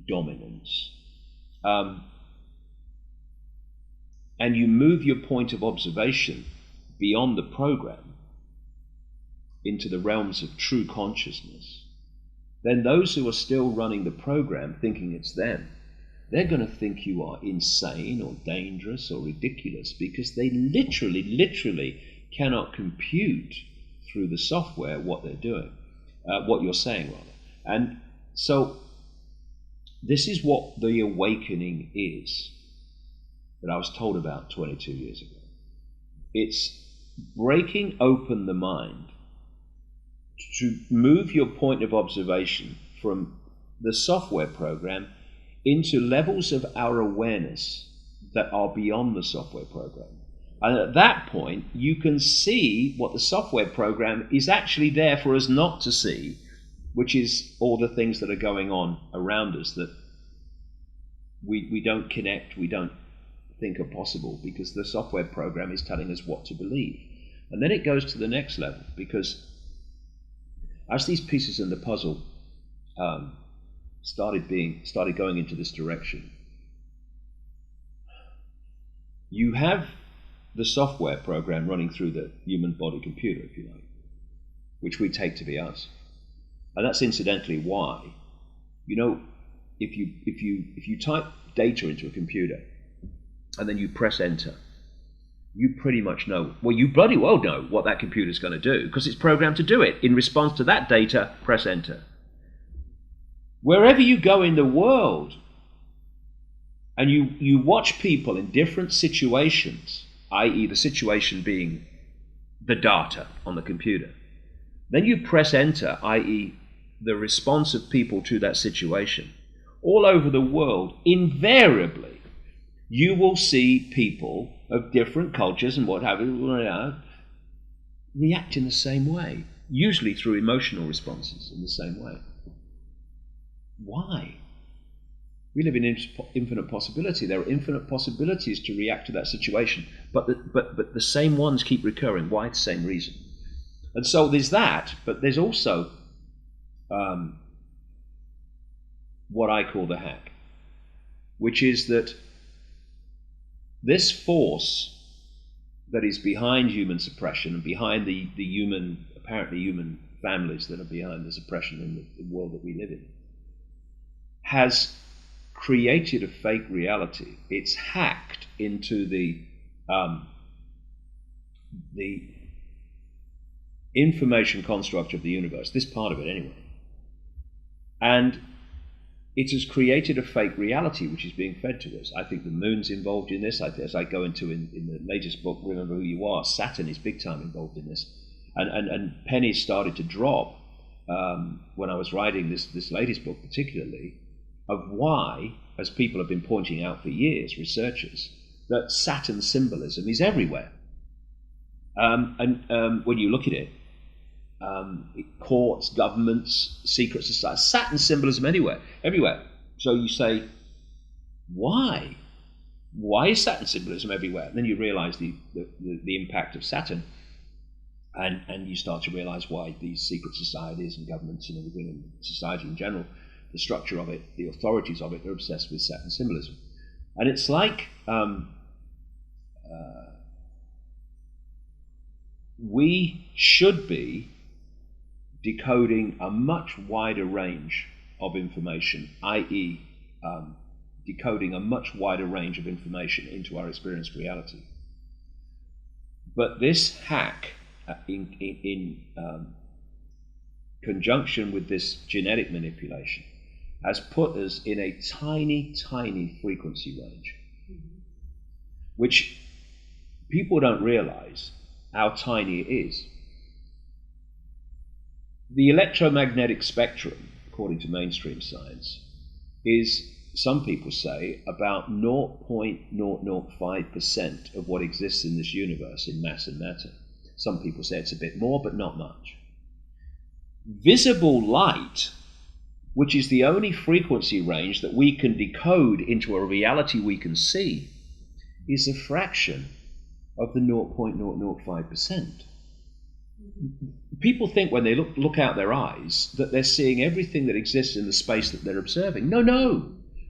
dominance, and you move your point of observation beyond the program into the realms of true consciousness, then those who are still running the program thinking it's them, they're going to think you are insane or dangerous or ridiculous, because they literally cannot compute through the software what they're doing, what you're saying rather. And so this is what the awakening is that I was told about 22 years ago. It's breaking open the mind to move your point of observation from the software program into levels of our awareness that are beyond the software program. And at that point, you can see what the software program is actually there for us not to see, which is all the things that are going on around us that we don't connect, we don't think are possible, because the software program is telling us what to believe. And then it goes to the next level, because as these pieces in the puzzle started going into this direction, you have the software program running through the human body computer, if you like, which we take to be us. And that's incidentally why, you know, if you type data into a computer and then you press enter, you pretty much know, well, you bloody well know what that computer's going to do, because it's programmed to do it. In response to that data, press enter. Wherever you go in the world, and you watch people in different situations, i.e. the situation being the data on the computer, then you press enter, i.e. the response of people to that situation. All over the world, invariably, you will see people of different cultures and what have you react in the same way, usually through emotional responses in the same way. Why? We live in infinite possibility. There are infinite possibilities to react to that situation, but the same ones keep recurring. Why? The same reason. And so there's that, but there's also what I call the hack, which is that this force that is behind human suppression and behind the human, apparently human families that are behind the suppression in the world that we live in, has created a fake reality. It's hacked into the information construct of the universe, this part of it anyway. And it has created a fake reality which is being fed to us. I think the moon's involved in this. As I go into in the latest book, Remember Who You Are, Saturn is big time involved in this. And pennies started to drop when I was writing this latest book particularly, of why, as people have been pointing out for years, researchers, that Saturn symbolism is everywhere. When you look at it, courts, governments, secret societies, Saturn symbolism everywhere. So you say, why? Why is Saturn symbolism everywhere? And then you realize the impact of Saturn, and you start to realize why these secret societies and governments and everything, and society in general, the structure of it, the authorities of it, are obsessed with Saturn symbolism. And it's like we should be decoding a much wider range of information, i.e., decoding a much wider range of information into our experienced reality. But this hack, in conjunction with this genetic manipulation, has put us in a tiny, tiny frequency range, which people don't realize how tiny it is. The electromagnetic spectrum, according to mainstream science, is, some people say, about 0.005% of what exists in this universe in mass and matter. Some people say it's a bit more, but not much. Visible light, which is the only frequency range that we can decode into a reality we can see, is a fraction of the 0.005%. People think when they look out their eyes that they're seeing everything that exists in the space that they're observing. No.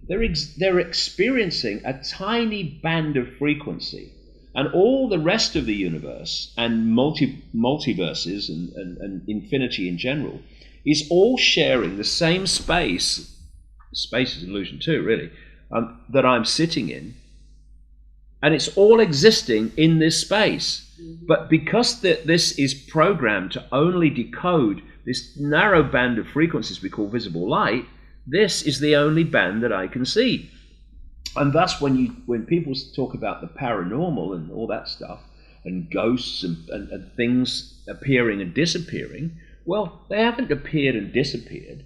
They're experiencing a tiny band of frequency, and all the rest of the universe and multiverses and infinity in general is all sharing the same space. Space is an illusion too, really, that I'm sitting in, and it's all existing in this space. But because this is programmed to only decode this narrow band of frequencies we call visible light, this is the only band that I can see. And thus, when people talk about the paranormal and all that stuff, and ghosts and things appearing and disappearing, well, they haven't appeared and disappeared.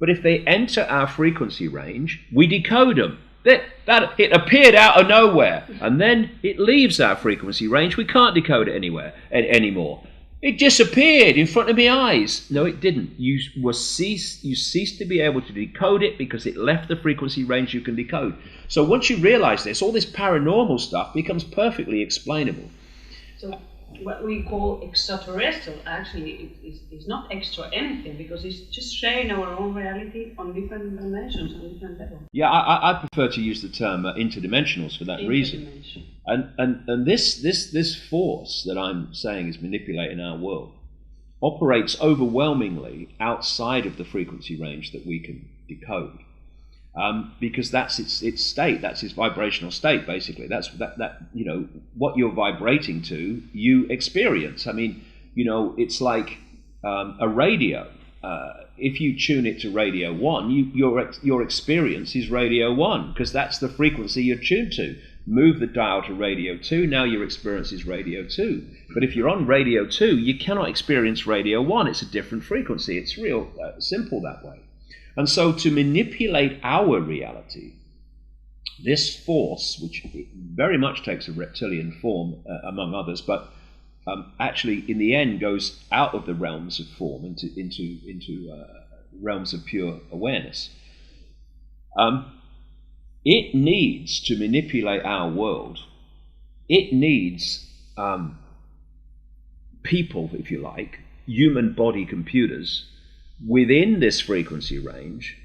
But if they enter our frequency range, we decode them. It appeared out of nowhere, and then it leaves our frequency range. We can't decode it anymore. It disappeared in front of my eyes. No, it didn't. You ceased to be able to decode it because it left the frequency range you can decode. So once you realize this, all this paranormal stuff becomes perfectly explainable. So what we call extraterrestrial actually is not extra anything, because it's just sharing our own reality on different dimensions, on different levels. Yeah, I prefer to use the term interdimensionals for that reason. And this force that I'm saying is manipulating our world operates overwhelmingly outside of the frequency range that we can decode, because that's its state, that's its vibrational state. Basically, that's what you're vibrating to, you experience. I mean, it's like a radio. If you tune it to radio 1, your experience is radio 1, because that's the frequency you're tuned to. Move the dial to radio 2, now your experience is radio 2. But if you're on radio 2, you cannot experience radio 1. It's a different frequency. It's real simple that way. And so to manipulate our reality, this force, which very much takes a reptilian form, among others, but actually in the end goes out of the realms of form into realms of pure awareness. It needs to manipulate our world. It needs people, if you like, human body computers within this frequency range,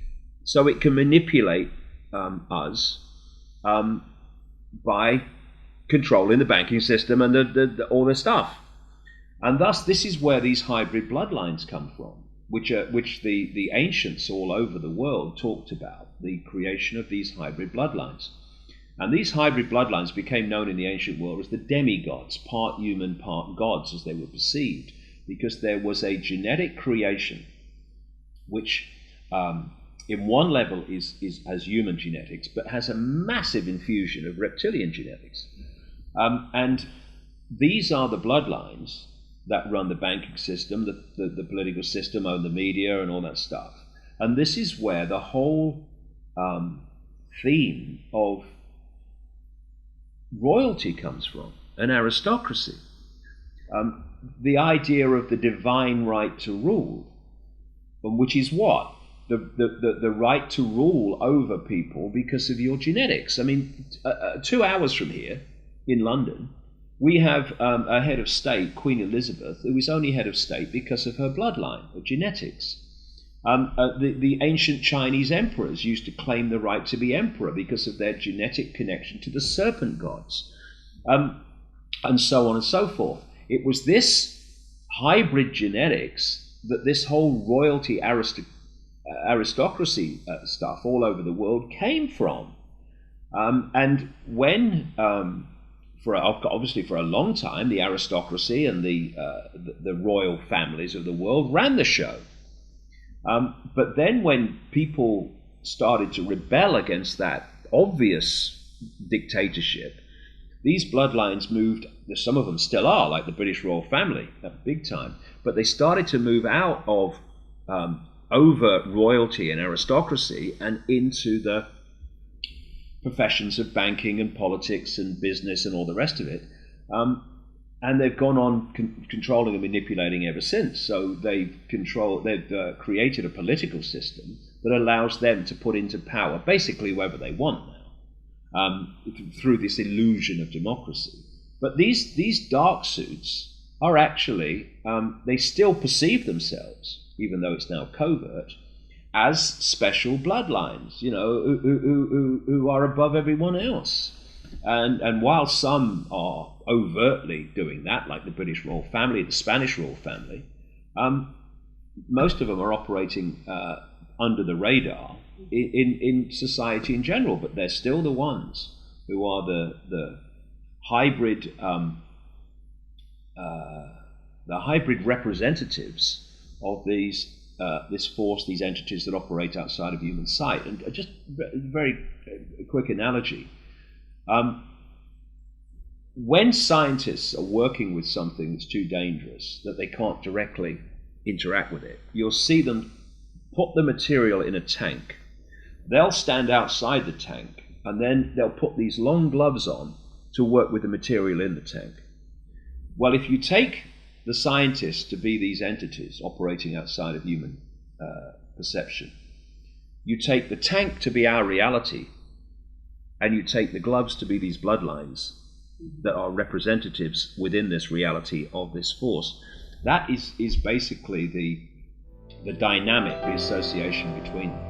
so it can manipulate us by controlling the banking system and all this stuff. And thus, this is where these hybrid bloodlines come from, which the ancients all over the world talked about, the creation of these hybrid bloodlines. And these hybrid bloodlines became known in the ancient world as the demigods, part human, part gods, as they were perceived, because there was a genetic creation which in one level has human genetics, but has a massive infusion of reptilian genetics. And these are the bloodlines that run the banking system, the political system, own the media, and all that stuff. And this is where the whole theme of royalty comes from, an aristocracy. The idea of the divine right to rule, which is what? The right to rule over people because of your genetics. I mean, 2 hours from here in London, we have a head of state, Queen Elizabeth, who is only head of state because of her bloodline, her genetics. The ancient Chinese emperors used to claim the right to be emperor because of their genetic connection to the serpent gods, and so on and so forth. It was this hybrid genetics that this whole royalty aristocracy stuff all over the world came from. And when, obviously for a long time, the aristocracy and the royal families of the world ran the show. But then when people started to rebel against that obvious dictatorship, these bloodlines moved, some of them still are, like the British royal family, big time, but they started to move out of overt royalty and aristocracy and into the professions of banking and politics and business and all the rest of it. And they've gone on controlling and manipulating ever since. So they've created a political system that allows them to put into power basically whoever they want now, through this illusion of democracy. But these dark suits are actually, they still perceive themselves, even though it's now covert, as special bloodlines, who are above everyone else. And while some are overtly doing that, like the British royal family, the Spanish royal family, most of them are operating under the radar in society in general, but they're still the ones who are the hybrid representatives of this force, these entities that operate outside of human sight. And just a very quick analogy. When scientists are working with something that's too dangerous, that they can't directly interact with it, you'll see them put the material in a tank. They'll stand outside the tank, and then they'll put these long gloves on to work with the material in the tank. Well, if you take the scientists to be these entities operating outside of human perception, you take the tank to be our reality, and you take the gloves to be these bloodlines that are representatives within this reality of this force. That is basically the dynamic, the association between them.